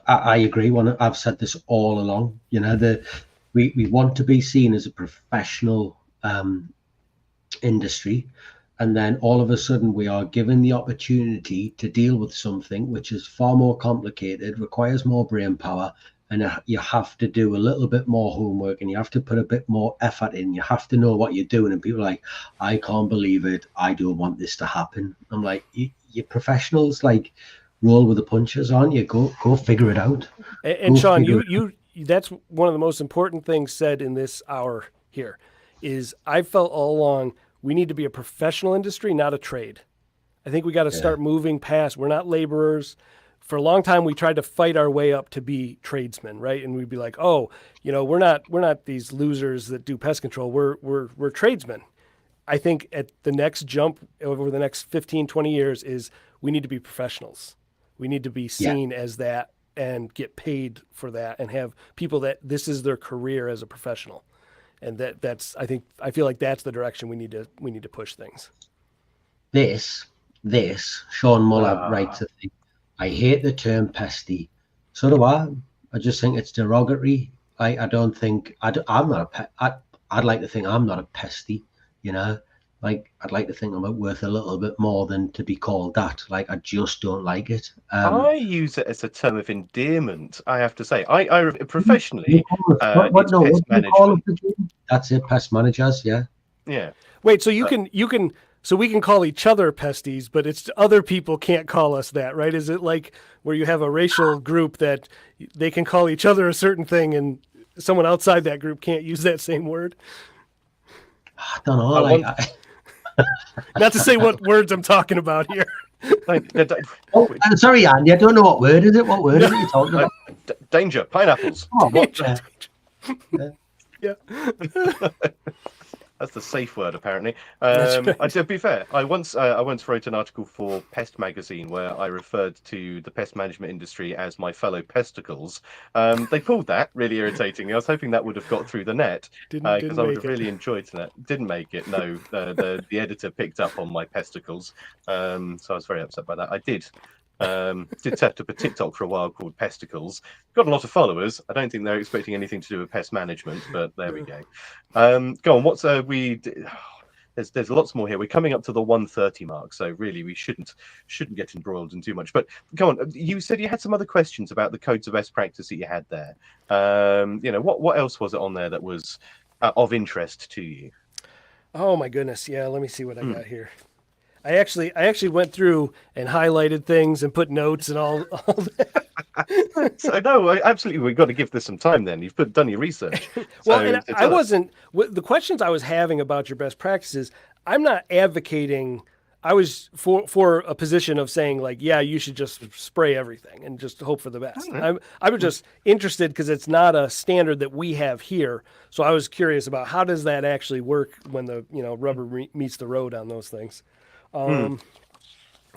S3: I agree. I've said this all along. We want to be seen as a professional industry, and then all of a sudden we are given the opportunity to deal with something which is far more complicated, requires more brain power, and you have to do a little bit more homework, and you have to put a bit more effort in. You have to know what you're doing, and people are like, I can't believe it. I don't want this to happen. I'm like, you're professionals, like. Roll with the punches, aren't you? Go figure it out.
S4: And Sean, you that's one of the most important things said in this hour here is I felt all along we need to be a professional industry, not a trade. I think we got to start moving past. We're not laborers. For a long time, we tried to fight our way up to be tradesmen, right? And we'd be like, oh, we're not these losers that do pest control. We're tradesmen. I think at the next jump over the next 15, 20 years is we need to be professionals. We need to be seen as that and get paid for that and have people that this is their career as a professional. And I feel like that's the direction we need to push things.
S3: This Sean Muller writes a thing. I hate the term pesty. So do I. I just think it's derogatory. I don't think I'm not a pet. I'd like to think I'm not a pesty, Like, I'd like to think I'm worth a little bit more than to be called that. Like, I just don't like it.
S2: I use it as a term of endearment, I have to say. I professionally, it's pest management.
S3: That's it, pest managers, yeah.
S2: Yeah.
S4: Wait, so so we can call each other pesties, but it's other people can't call us that, right? Is it like where you have a racial group that they can call each other a certain thing and someone outside that group can't use that same word?
S3: I don't know.
S4: Not to say what words I'm talking about here.
S3: I'm sorry, Andy. I don't know what word is it. What word is it you're talking about?
S2: Danger. Pineapples.
S3: Oh, what?
S4: Yeah.
S2: That's the safe word, apparently.
S4: Right.
S2: To be fair, I once wrote an article for Pest magazine where I referred to the pest management industry as my fellow pesticles. They pulled that, really irritating. I was hoping that would have got through the net because I would have really enjoyed that. Didn't make it. No, the editor picked up on my pesticles, so I was very upset by that. I did set up a TikTok for a while called Pesticles. Got a lot of followers. I don't think they're expecting anything to do with pest management, but there we go. Go on. What's there's lots more here. We're coming up to the 1:30 mark, so really we shouldn't get embroiled in too much. But go on. You said you had some other questions about the codes of best practice that you had there. What else was it on there that was of interest to you?
S4: Oh my goodness. Yeah, let me see what I got here. I actually went through and highlighted things and put notes and all that.
S2: So no, absolutely, we've got to give this some time. Then you've done your research.
S4: Well,
S2: So,
S4: and
S2: so
S4: I
S2: tell us.
S4: wasn't the questions I was having about your best practices. I'm not advocating. I was for a position of saying like, yeah, you should just spray everything and just hope for the best. I was just interested because it's not a standard that we have here. So I was curious about how does that actually work when the rubber meets the road on those things.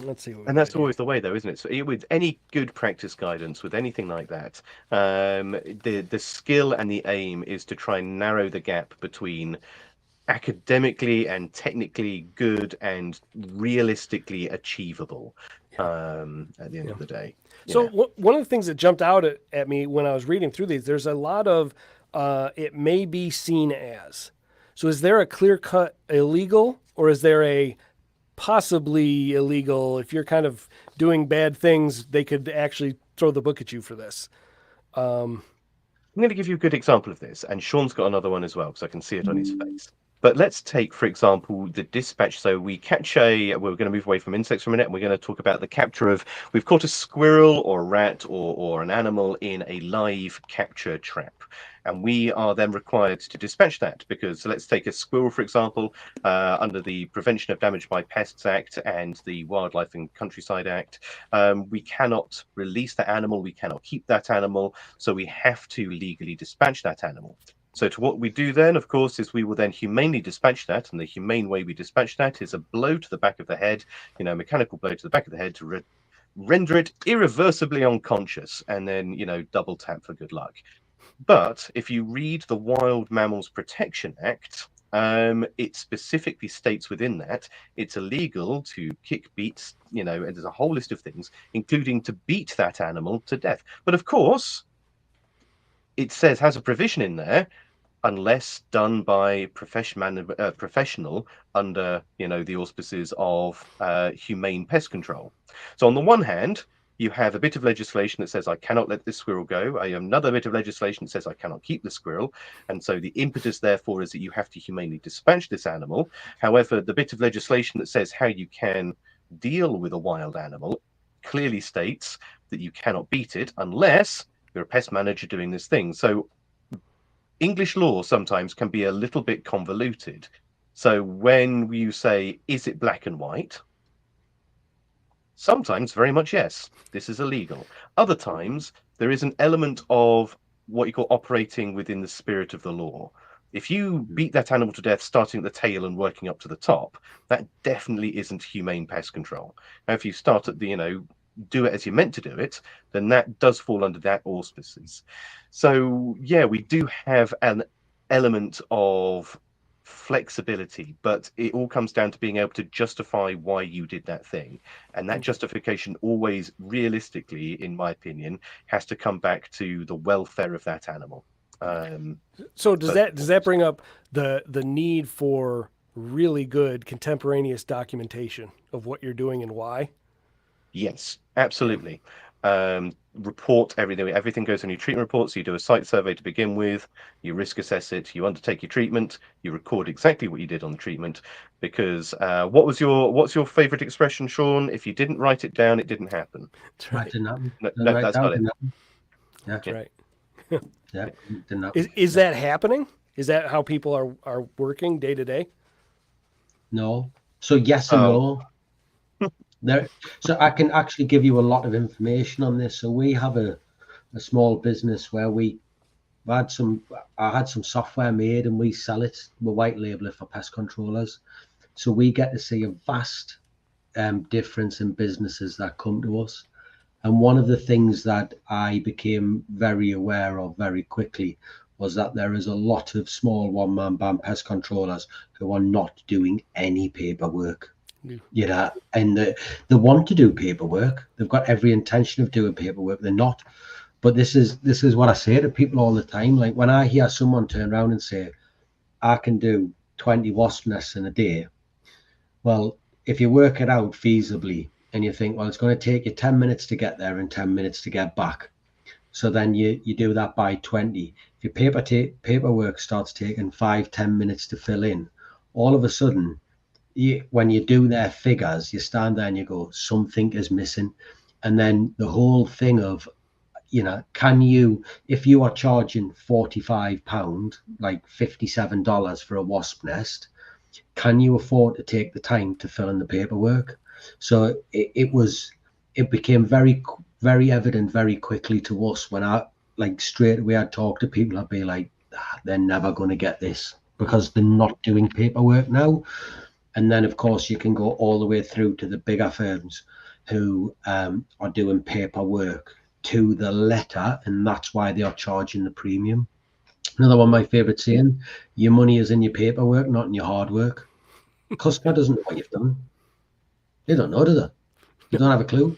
S4: Let's see what we
S2: And
S4: got
S2: that's
S4: here.
S2: always the way, though, isn't it? So with any good practice guidance, with anything like that, the skill and the aim is to try and narrow the gap between academically and technically good and realistically achievable. At the end of the day,
S4: So
S2: yeah.
S4: one of the things that jumped out at me when I was reading through these, there's a lot of it may be seen as. So is there a clear cut illegal, or is there a possibly illegal? If you're kind of doing bad things, they could actually throw the book at you for this.
S2: I'm going to give you a good example of this, and Sean's got another one as well because I can see it on his face. But let's take, for example, the dispatch. So we're going to move away from insects for a minute, and we're going to talk about the capture of, we've caught a squirrel or a rat or an animal in a live capture trap. And we are then required to dispatch that because, so let's take a squirrel, for example, under the Prevention of Damage by Pests Act and the Wildlife and Countryside Act. We cannot release that animal, we cannot keep that animal, so we have to legally dispatch that animal. So to what we do then, of course, is we will then humanely dispatch that, and the humane way we dispatch that is a blow to the back of the head, mechanical blow to the back of the head to render it irreversibly unconscious, and then, double tap for good luck. But if you read the Wild Mammals Protection Act, it specifically states within that it's illegal to kick, beat, and there's a whole list of things, including to beat that animal to death. But of course, it has a provision in there, unless done by professional under the auspices of humane pest control. So on the one hand, you have a bit of legislation that says I cannot let this squirrel go. I have another bit of legislation that says I cannot keep the squirrel. And so the impetus, therefore, is that you have to humanely dispatch this animal. However, the bit of legislation that says how you can deal with a wild animal clearly states that you cannot beat it unless you're a pest manager doing this thing. So English law sometimes can be a little bit convoluted. So when you say, is it black and white? Sometimes very much yes, this is illegal. Other times there is an element of what you call operating within the spirit of the law. If you beat that animal to death, starting at the tail and working up to the top, that definitely isn't humane pest control. Now, if you start at the, do it as you're meant to do it, then that does fall under that auspices. So yeah, we do have an element of flexibility, but it all comes down to being able to justify why you did that thing, and that justification always, realistically, in my opinion, has to come back to the welfare of that animal.
S4: So does that bring up the need for really good contemporaneous documentation of what you're doing and why?
S2: Yes, absolutely. Report everything. Everything goes on your treatment report. So you do a site survey to begin with, you risk assess it, you undertake your treatment, you record exactly what you did on the treatment. Because what's your favorite expression, Sean? If you didn't write it down, it didn't happen.
S4: That's right.
S3: Didn't happen.
S2: No, that's not it.
S3: Yeah,
S4: That's right.
S3: yeah, didn't happen.
S4: Is that happening? Is that how people are working day to day?
S3: No. So yes and no. So I can actually give you a lot of information on this. So we have a small business where I had some software made and we sell it. We white label it for pest controllers. So we get to see a vast difference in businesses that come to us. And one of the things that I became very aware of very quickly was that there is a lot of small one-man band pest controllers who are not doing any paperwork. And they want to do paperwork. They've got every intention of doing paperwork. They're not. But this is what I say to people all the time. Like when I hear someone turn around and say, I can do 20 wasp nests in a day. Well, if you work it out feasibly and you think, well, it's going to take you 10 minutes to get there and 10 minutes to get back. So then you do that by 20. If your paperwork starts taking 5-10 minutes to fill in, all of a sudden, when you do their figures, you stand there and you go, something is missing. And then the whole thing of, can you, if you are charging £45, like $57 for a wasp nest, can you afford to take the time to fill in the paperwork? So it became very, very evident very quickly to us when straight away I'd talk to people, I'd be like, they're never going to get this because they're not doing paperwork now. And then, of course, you can go all the way through to the bigger firms who are doing paperwork to the letter, and that's why they are charging the premium. Another one of my favourite saying, your money is in your paperwork, not in your hard work. Customer doesn't know what you've done. They don't know, do they? They don't have a clue.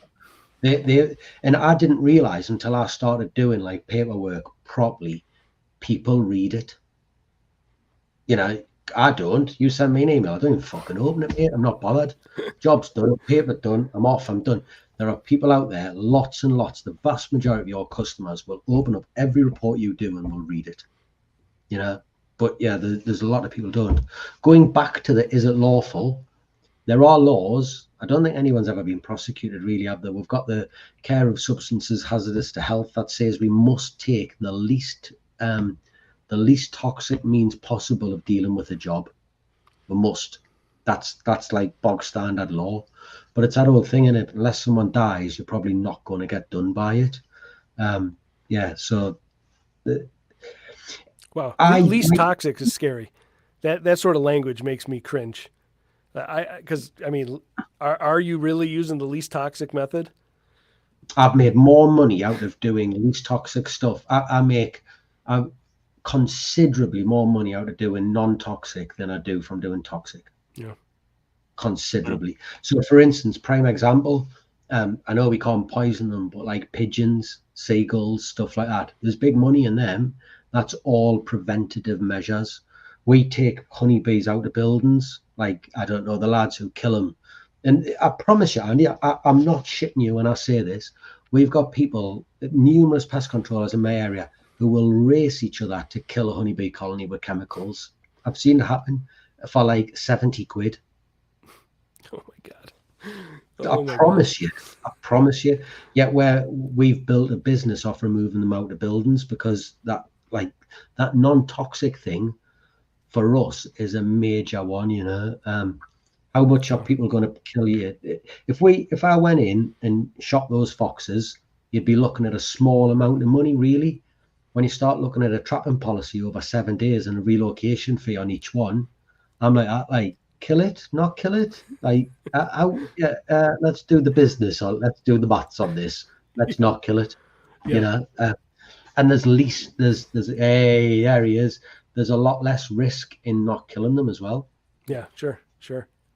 S3: And I didn't realise until I started doing like paperwork properly, people read it. I don't. You send me an email, I don't even fucking open it, mate. I'm not bothered. Job's done, paper done, I'm off, I'm done. There are people out there, lots and lots, the vast majority of your customers will open up every report you do and will read it. But yeah, there's a lot of people don't. Going back to the is it lawful, there are laws. I don't think anyone's ever been prosecuted, really, have they? We've got the care of substances hazardous to health that says we must take the least toxic means possible of dealing with a job. We must. That's like bog standard law. But it's that old thing, in it. Unless someone dies, you're probably not going to get done by it. So.
S4: Wow, least toxic is scary. That sort of language makes me cringe. Because are you really using the least toxic method?
S3: I've made more money out of doing least toxic stuff. I make considerably more money out of doing non-toxic than I do from doing toxic.
S4: Yeah,
S3: considerably. So, for instance, prime example. I know we can't poison them, but like pigeons, seagulls, stuff like that. There's big money in them. That's all preventative measures. We take honeybees out of buildings, like, I don't know, the lads who kill them. And I promise you, Andy, I'm not shitting you when I say this. We've got people, numerous pest controllers in my area, who will race each other to kill a honeybee colony with chemicals. I've seen it happen for like 70 quid.
S4: Oh my God.
S3: I promise you. Yet where we've built a business off removing them out of buildings, because that non-toxic thing for us is a major one. How much are people going to kill you? If I went in and shot those foxes, you'd be looking at a small amount of money, really. When you start looking at a trapping policy over 7 days and a relocation fee on each one, I'm like, kill it, not kill it. Like, let's do the business, or let's do the maths on this. Let's not kill it.
S4: Yeah.
S3: And there he is. There's a lot less risk in not killing them as well.
S4: Yeah, sure.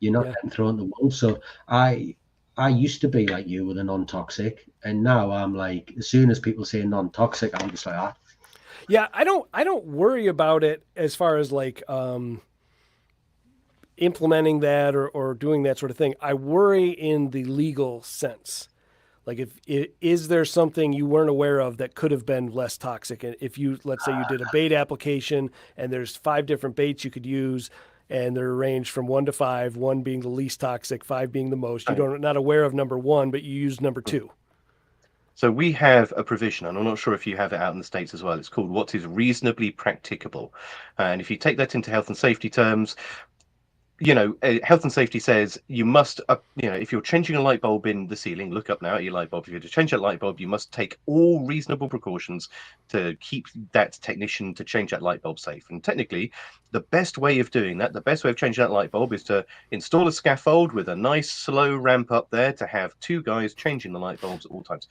S3: You're not getting thrown the wall. So I used to be like you with a non-toxic, and now I'm like, as soon as people say non-toxic, I'm just like,
S4: Yeah, I don't worry about it as far as like implementing that or doing that sort of thing. I worry in the legal sense. Like, is there something you weren't aware of that could have been less toxic? And if let's say you did a bait application and there's 5 different baits you could use, and they're arranged from 1 to 5, 1 being the least toxic, 5 being the most. You're not aware of number 1, but you use number 2.
S2: So we have a provision, and I'm not sure if you have it out in the States as well. It's called what is reasonably practicable. And if you take that into health and safety terms, health and safety says you must, if you're changing a light bulb in the ceiling, look up now at your light bulb. If you're to change that light bulb, you must take all reasonable precautions to keep that technician to change that light bulb safe. And technically, the best way of doing that, the best way of changing that light bulb is to install a scaffold with a nice slow ramp up there to have 2 guys changing the light bulbs at all times.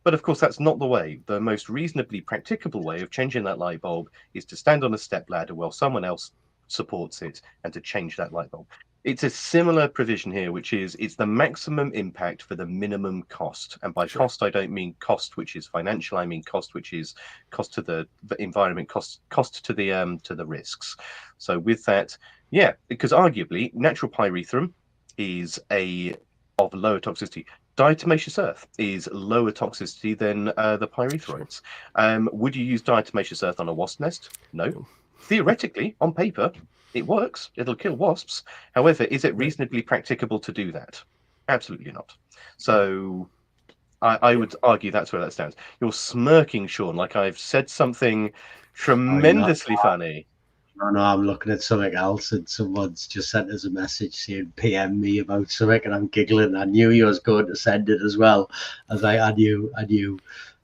S2: But of course, that's not the way. The most reasonably practicable way of changing that light bulb is to stand on a step ladder while someone else supports it and to change that light bulb. It's a similar provision here, which is it's the maximum impact for the minimum cost. And by cost, I don't mean cost which is financial. I mean cost which is cost to the environment, cost to the risks. So with that, because arguably natural pyrethrum is of lower toxicity. Diatomaceous earth is lower toxicity than the pyrethroids. Would you use diatomaceous earth on a wasp nest? No. Theoretically, on paper, It works. It'll kill wasps. However, is it reasonably practicable to do that? Absolutely not. So I would argue that's where that stands. You're smirking, Sean, like I've said something tremendously funny.
S3: No, I'm looking at something else, and someone's just sent us a message saying PM me about something, and I'm giggling. I knew you was going to send it as well, as I knew.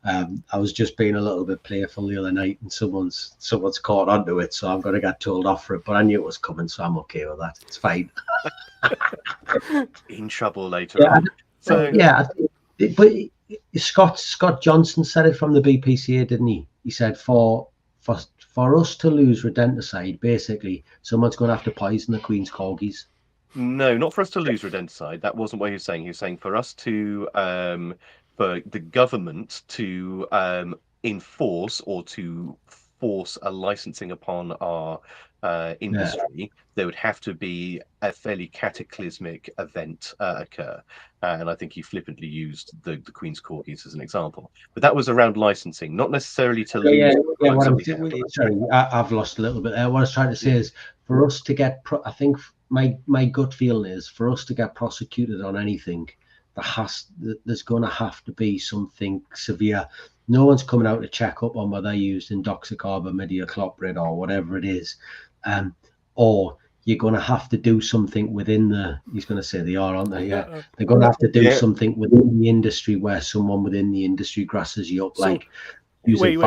S3: I was just being a little bit playful the other night, and someone's caught onto it, so I'm going to get told off for it. But I knew it was coming, so I'm okay with that. It's fine.
S2: In trouble later on.
S3: But Scott Johnson said it from the BPCA, didn't he? He said for us to lose rodenticide, basically, someone's going to have to poison the Queen's corgis.
S2: No, not for us to lose rodenticide. That wasn't what he was saying. He was saying for us to, for the government to enforce or to force a licensing upon our industry, there would have to be a fairly cataclysmic event occur. And I think he flippantly used the Queen's corgis as an example. But that was around licensing, not necessarily to lose.
S3: Sorry, I've lost a little bit there. What I was trying to say is for us to get, I think my gut feeling is for us to get prosecuted on anything, there's going to have to be something severe. No one's coming out to check up on whether they used indoxacarb or imidacloprid or whatever it is. Or you're going to have to do something within he's going to say they are, aren't they? Yeah. They're going to have to do something within the industry where someone within the industry grasses you up. So, like,
S4: wait,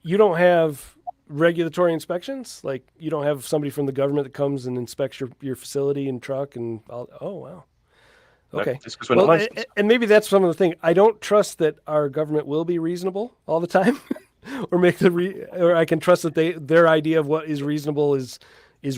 S4: you don't have regulatory inspections? Like, you don't have somebody from the government that comes and inspects your facility and truck and all? Oh, wow. Okay.
S2: No,
S4: and maybe that's some of the thing. I don't trust that our government will be reasonable all the time, or make or I can trust that their idea of what is reasonable is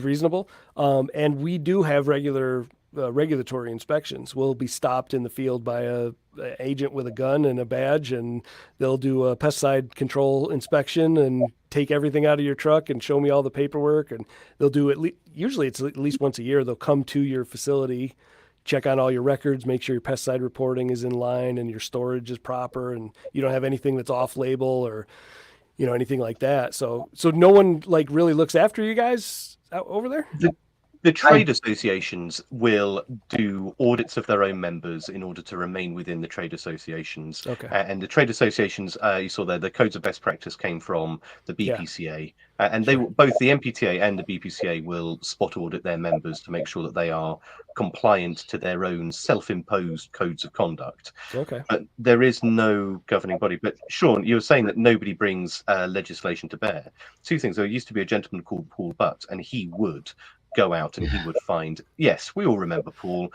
S4: reasonable. And we do have regulatory inspections. We'll be stopped in the field by an agent with a gun and a badge, and they'll do a pesticide control inspection and take everything out of your truck and show me all the paperwork. And they'll do usually it's at least once a year. They'll come to your facility, check on all your records, make sure your pesticide reporting is in line and your storage is proper and you don't have anything that's off label or, anything like that. So no one really looks after you guys out over there?
S2: The trade associations will do audits of their own members in order to remain within the trade associations.
S4: Okay.
S2: And the trade associations, you saw there, the codes of best practice came from the BPCA. And they both the MPTA and the BPCA will spot audit their members to make sure that they are compliant to their own self-imposed codes of conduct.
S4: Okay.
S2: But there is no governing body. But Sean, you were saying that nobody brings legislation to bear. Two things. There used to be a gentleman called Paul Butt, and he would go out and he would find, yes, we all remember Paul.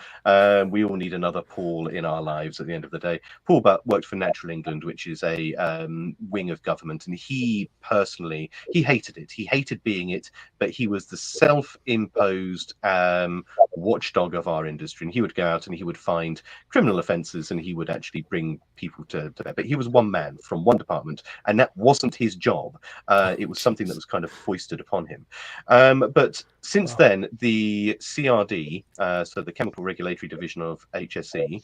S2: We all need another Paul in our lives at the end of the day. Paul Butt worked for Natural England, which is a wing of government, and he personally, he hated it. He hated being it, but he was the self-imposed watchdog of our industry, and he would go out and he would find criminal offences and he would actually bring people to that. But he was one man from one department, and that wasn't his job. It was something that was kind of foisted upon him. But since then, the CRD, so the Chemical Regulatory Division of HSE,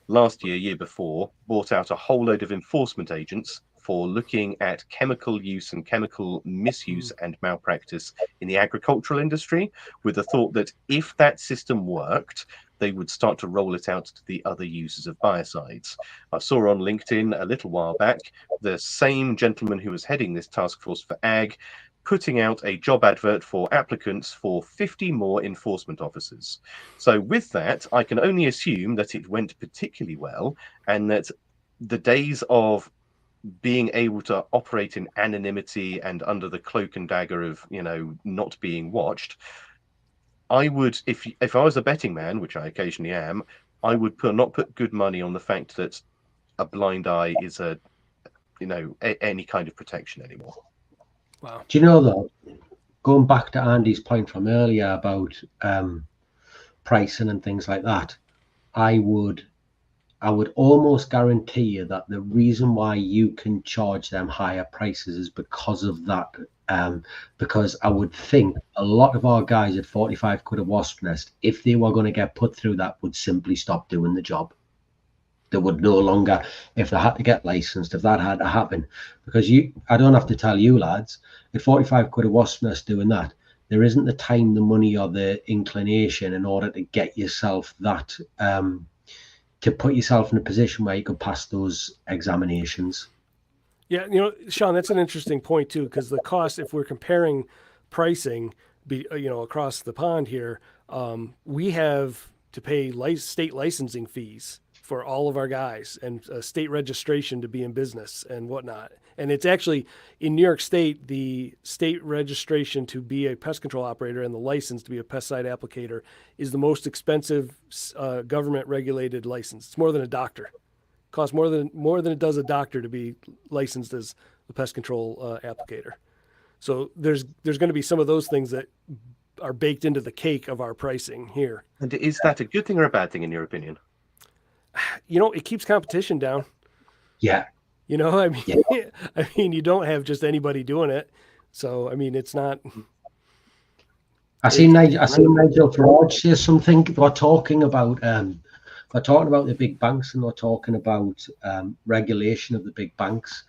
S2: last year before, brought out a whole load of enforcement agents for looking at chemical use and chemical misuse and malpractice in the agricultural industry, with the thought that if that system worked, they would start to roll it out to the other users of biocides. I saw on LinkedIn a little while back, the same gentleman who was heading this task force for ag putting out a job advert for applicants for 50 more enforcement officers. So with that, I can only assume that it went particularly well, and that the days of being able to operate in anonymity and under the cloak and dagger of, not being watched, I would, if I was a betting man, which I occasionally am, I would not put good money on the fact that a blind eye is any kind of protection anymore.
S4: Wow.
S3: Do you know, though, going back to Andy's point from earlier about pricing and things like that, I would almost guarantee you that the reason why you can charge them higher prices is because of that. Because I would think a lot of our guys at 45 quid a wasp nest, if they were going to get put through that, would simply stop doing the job. They would no longer, if they had to get licensed, if that had to happen, because I don't have to tell you lads, at 45 quid a wasp nest doing that, there isn't the time, the money, or the inclination in order to get yourself that to put yourself in a position where you could pass those examinations.
S4: Yeah, Sean, that's an interesting point too, because the cost, if we're comparing pricing, across the pond here, we have to pay state licensing fees for all of our guys and state registration to be in business and whatnot. And it's actually in New York State, the state registration to be a pest control operator and the license to be a pesticide applicator is the most expensive government regulated license. It's more than a doctor. It costs more than it does a doctor to be licensed as a pest control applicator. So there's going to be some of those things that are baked into the cake of our pricing here.
S2: And is that a good thing or a bad thing in your opinion?
S4: It keeps competition down.
S3: Yeah.
S4: I mean, you don't have just anybody doing it. So, I mean, it's not.
S3: I see Nigel Farage say something. They're talking about the big banks, and they're talking about regulation of the big banks.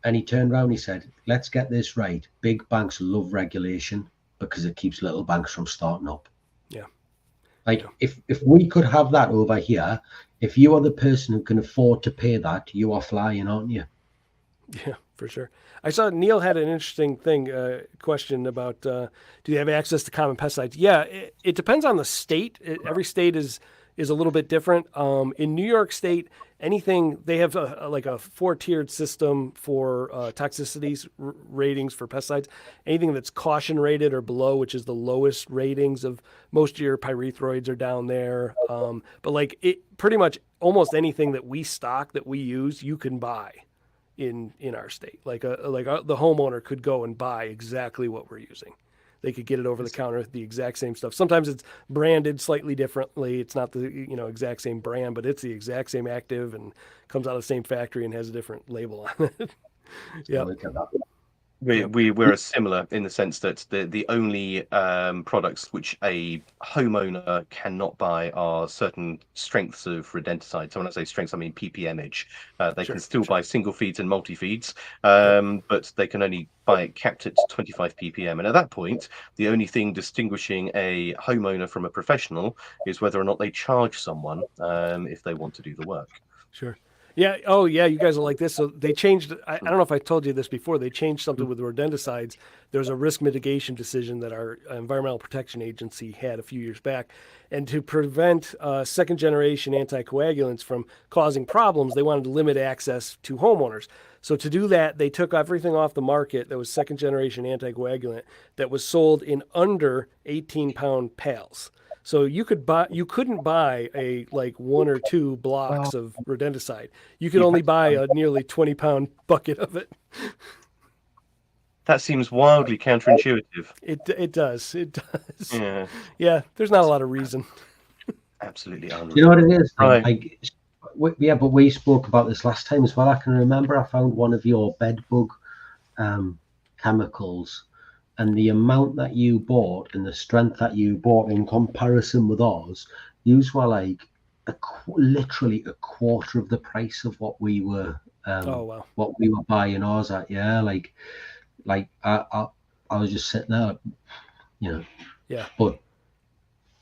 S3: And he turned around and he said, let's get this right. Big banks love regulation because it keeps little banks from starting up.
S4: Yeah.
S3: If we could have that over here, if you are the person who can afford to pay that, you are flying, aren't you?
S4: Yeah, for sure. I saw Neil had an interesting question about, do you have access to common pesticides? Yeah, it depends on the state. Every state is a little bit different. In New York State, anything, they have a 4-tiered system for toxicities ratings for pesticides. Anything that's caution rated or below, which is the lowest ratings of most of your pyrethroids are down there. But pretty much almost anything that we stock, that we use, you can buy in our state. The homeowner could go and buy exactly what we're using. They could get it over the counter, the exact same stuff. Sometimes it's branded slightly differently. It's not the exact same brand, but it's the exact same active and comes out of the same factory and has a different label on it. Yeah.
S2: We're similar in the sense that the only products which a homeowner cannot buy are certain strengths of rodenticide. So when I say strengths, I mean ppmage. They can still buy single feeds and multi feeds, but they can only buy it capped at 25 ppm. And at that point, the only thing distinguishing a homeowner from a professional is whether or not they charge someone if they want to do the work.
S4: Sure. Yeah. Oh, yeah. You guys are like this. So they changed. I don't know if I told you this before. They changed something with the rodenticides. There was a risk mitigation decision that our Environmental Protection Agency had a few years back. And to prevent second generation anticoagulants from causing problems, they wanted to limit access to homeowners. So to do that, they took everything off the market that was second generation anticoagulant that was sold in under 18-pound pails. So you couldn't buy a 1 or 2 blocks of rodenticide. You could only buy a nearly 20-pound bucket of it.
S2: That seems wildly counterintuitive.
S4: It does.
S2: Yeah.
S4: Yeah. There's not a lot of reason.
S2: Absolutely unreal.
S3: You know what it is?
S2: Right.
S3: But we spoke about this last time as well. I can remember I found one of your bed bug chemicals, and the amount that you bought and the strength that you bought in comparison with ours, yous were literally a quarter of the price of what we were what we were buying ours at. Yeah, I was just sitting there,
S4: Yeah.
S3: But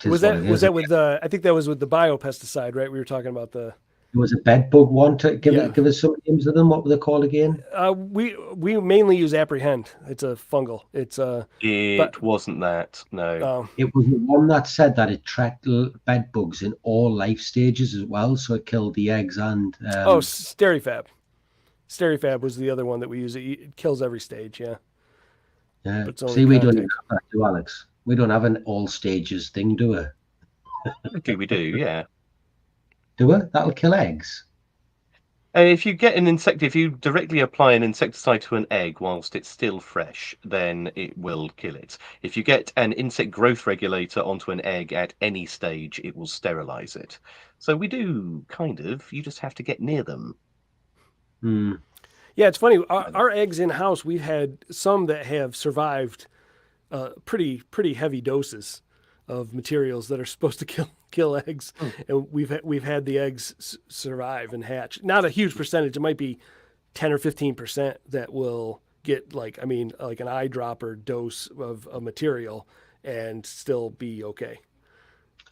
S4: was that with the? I think that was with the biopesticide, right? We were talking about the.
S3: It was a bed bug one. To give us some names of them. What were they called again?
S4: We mainly use Apprehend. It's a fungal. It
S2: wasn't that. No.
S3: It was the one that said that it tracked bed bugs in all life stages as well. So it killed the eggs and.
S4: Sterifab. Sterifab was the other one that we use. It kills every stage. Yeah.
S3: Yeah. See, we don't have that, do Alex? We don't have an all stages thing, do we?
S2: Okay, we do. Yeah.
S3: Do it? That'll kill eggs.
S2: If you get if you directly apply an insecticide to an egg whilst it's still fresh, then it will kill it. If you get an insect growth regulator onto an egg at any stage, it will sterilize it. So we do you just have to get near them.
S4: Yeah, it's funny. Our eggs in house, we've had some that have survived pretty heavy doses of materials that are supposed to kill eggs, and we've had the eggs survive and hatch. Not a huge percentage; it might be 10 or 15% that will get like an eyedropper dose of a material and still be okay.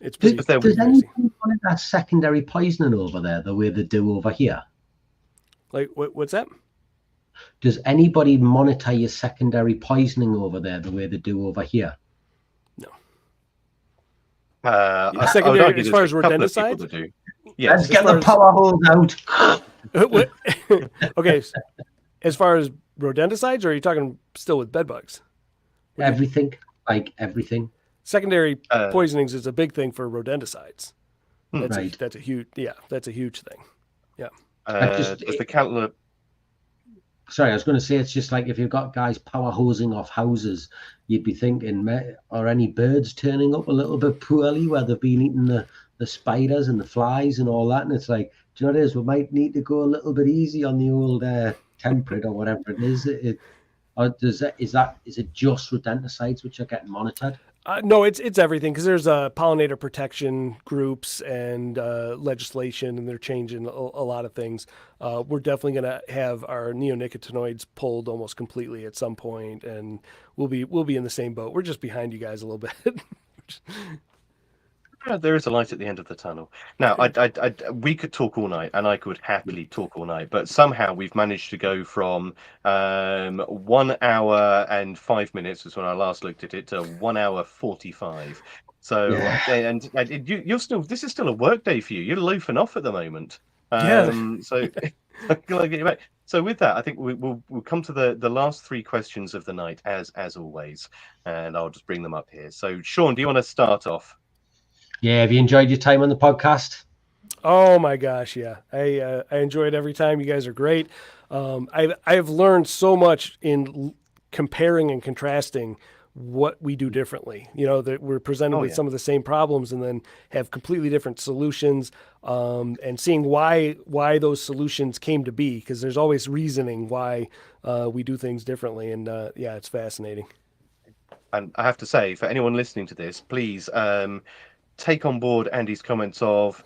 S4: It's pretty
S3: Does
S4: crazy.
S3: anyone want that secondary poisoning over there the way they do over here?
S4: Like what's that?
S3: Does anybody monitor your secondary poisoning over there the way they do over here?
S4: No.
S2: Secondary,
S4: as far as rodenticides?
S2: Yes.
S3: Let's get the power hose out.
S4: Okay. As far as rodenticides, or are you talking still with bed bugs?
S3: Everything. Like everything.
S4: Secondary poisonings is a big thing for rodenticides.
S3: Right.
S4: That's a huge thing. Yeah.
S2: Does the counter...
S3: Sorry, I was going to say, it's just like if you've got guys power hosing off houses, you'd be thinking, are any birds turning up a little bit poorly where they've been eating the spiders and the flies and all that? And it's like, do you know what it is? We might need to go a little bit easy on the old temperate or whatever it is. Is it just rodenticides which are getting monitored?
S4: No, it's everything, because there's pollinator protection groups and legislation, and they're changing a lot of things. We're definitely going to have our neonicotinoids pulled almost completely at some point, and we'll be in the same boat. We're just behind you guys a little bit.
S2: There is a light at the end of the tunnel. Now, we could talk all night, and I could happily talk all night, but somehow we've managed to go from 1 hour and 5 minutes, was when I last looked at it, to 1 hour 45. So, and you're still, this is still a work day for you. You're loafing off at the moment. So, so with that, I think we'll come to the last 3 questions of the night, as always, and I'll just bring them up here. So, Sean, do you want to start off?
S3: Yeah, have you enjoyed your time on the podcast?
S4: Oh my gosh, yeah. I enjoy it every time. You guys are great. I've learned so much in comparing and contrasting what we do differently. You know, that we're presented with some of the same problems and then have completely different solutions, and seeing why those solutions came to be, because there's always reasoning why we do things differently. And it's fascinating.
S2: And I have to say, for anyone listening to this, please take on board Andy's comments of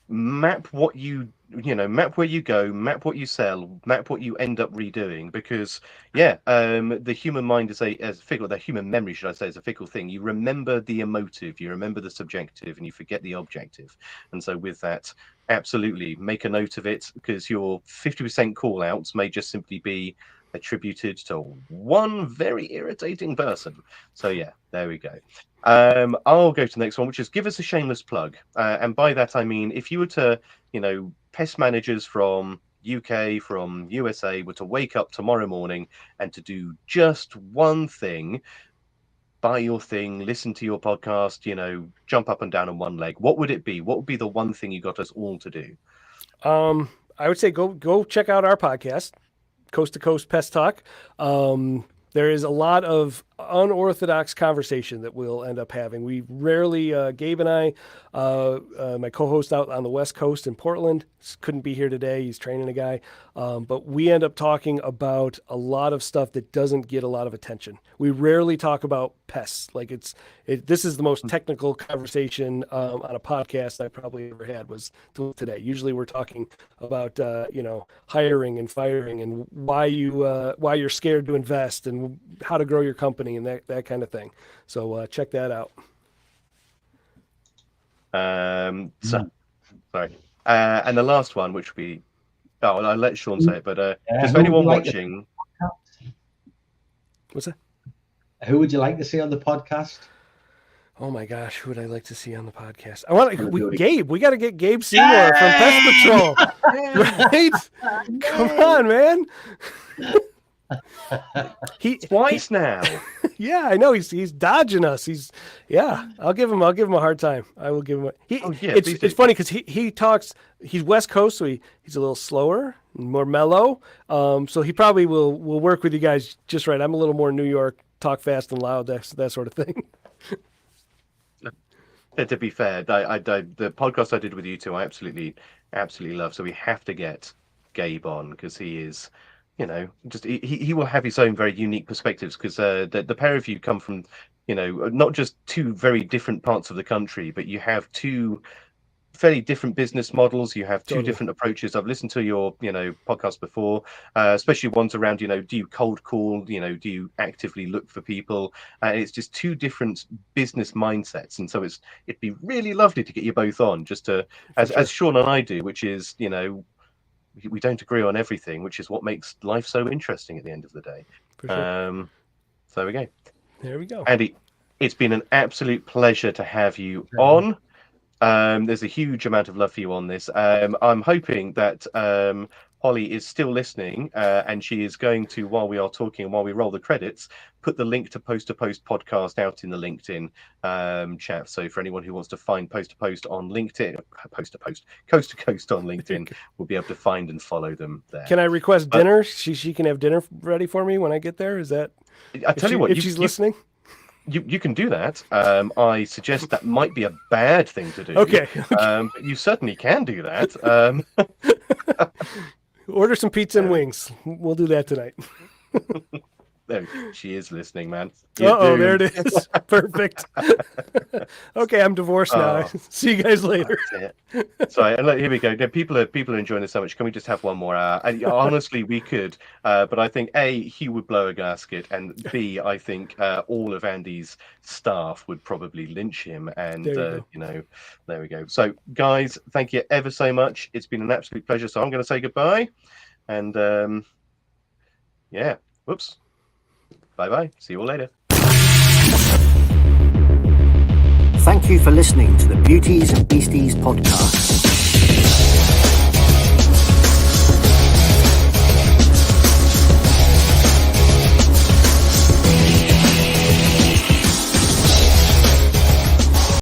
S2: map what map where you go, map what you sell, map what you end up redoing, because the human mind is a fickle, the human memory, should I say, is a fickle thing. You remember the emotive, you remember the subjective, and you forget the objective. And so with that, absolutely make a note of it, because your 50% call outs may just simply be attributed to one very irritating person. So there we go. I'll go to the next one, which is give us a shameless plug. And by that, I mean, if you were to, pest managers from UK, from USA were to wake up tomorrow morning and to do just one thing, buy your thing, listen to your podcast, jump up and down on one leg, what would it be? What would be the one thing you got us all to do?
S4: I would say go check out our podcast, Coast to Coast Pest Talk. There is a lot of unorthodox conversation that we'll end up having. We rarely, Gabe and I, my co-host out on the West Coast in Portland, couldn't be here today. He's training a guy. But we end up talking about a lot of stuff that doesn't get a lot of attention. We rarely talk about pests. Like this is the most technical conversation on a podcast I probably ever had was today. Usually we're talking about, hiring and firing and why you're scared to invest and how to grow your company and that kind of thing. So check that out.
S2: Sorry. And the last one, which will be, I'll let Sean say it, but just for anyone watching.
S4: What's that?
S3: Who would you like to see on the podcast?
S4: Oh my gosh, who would I like to see on the podcast? Gabe. We got to get Gabe Seymour from Pest Patrol, right? Come on, man.
S2: Twice now.
S4: Yeah, I know he's dodging us. I'll give him a hard time. I will give him. It's funny because he talks. He's West Coast, so he's a little slower, more mellow. So he probably will work with you guys just right. I'm a little more New York, talk fast and loud, that sort of thing.
S2: To be fair, the podcast I did with you two, I absolutely love. So we have to get Gabe on because he is. He will have his own very unique perspectives because the pair of you come from, not just two very different parts of the country, but you have two fairly different business models. You have two
S4: Totally.
S2: different approaches. I've listened to your podcast before, especially ones around do you cold call, do you actively look for people. It's just two different business mindsets, and so it'd be really lovely to get you both on, just to as Sean and I do, which is we don't agree on everything, which is what makes life so interesting at the end of the day.
S4: For sure.
S2: So there we go.
S4: There we go.
S2: Andy, it's been an absolute pleasure to have you on. There's a huge amount of love for you on this. I'm hoping that Holly is still listening, and she is going to, while we are talking and while we roll the credits, put the link to Post podcast out in the LinkedIn chat. So for anyone who wants to find Post on LinkedIn, Coast to Coast on LinkedIn, will be able to find and follow them there.
S4: Can I request dinner? She can have dinner ready for me when I get there. Is that?
S2: I tell you what,
S4: if she's listening.
S2: You can do that. I suggest that might be a bad thing to do.
S4: Okay.
S2: But you certainly can do that.
S4: Order some pizza and wings. We'll do that tonight.
S2: No, she is listening, man.
S4: Oh, there it is. Perfect. Okay, I'm divorced now. See you guys later.
S2: Sorry, and here we go. People are enjoying this so much. Can we just have one more hour? And honestly, we could. But I think A, he would blow a gasket, and B, I think all of Andy's staff would probably lynch him. And there we go. So, guys, thank you ever so much. It's been an absolute pleasure. So I'm going to say goodbye. And whoops. Bye-bye. See you all later.
S1: Thank you for listening to the Beauties and Beasties podcast.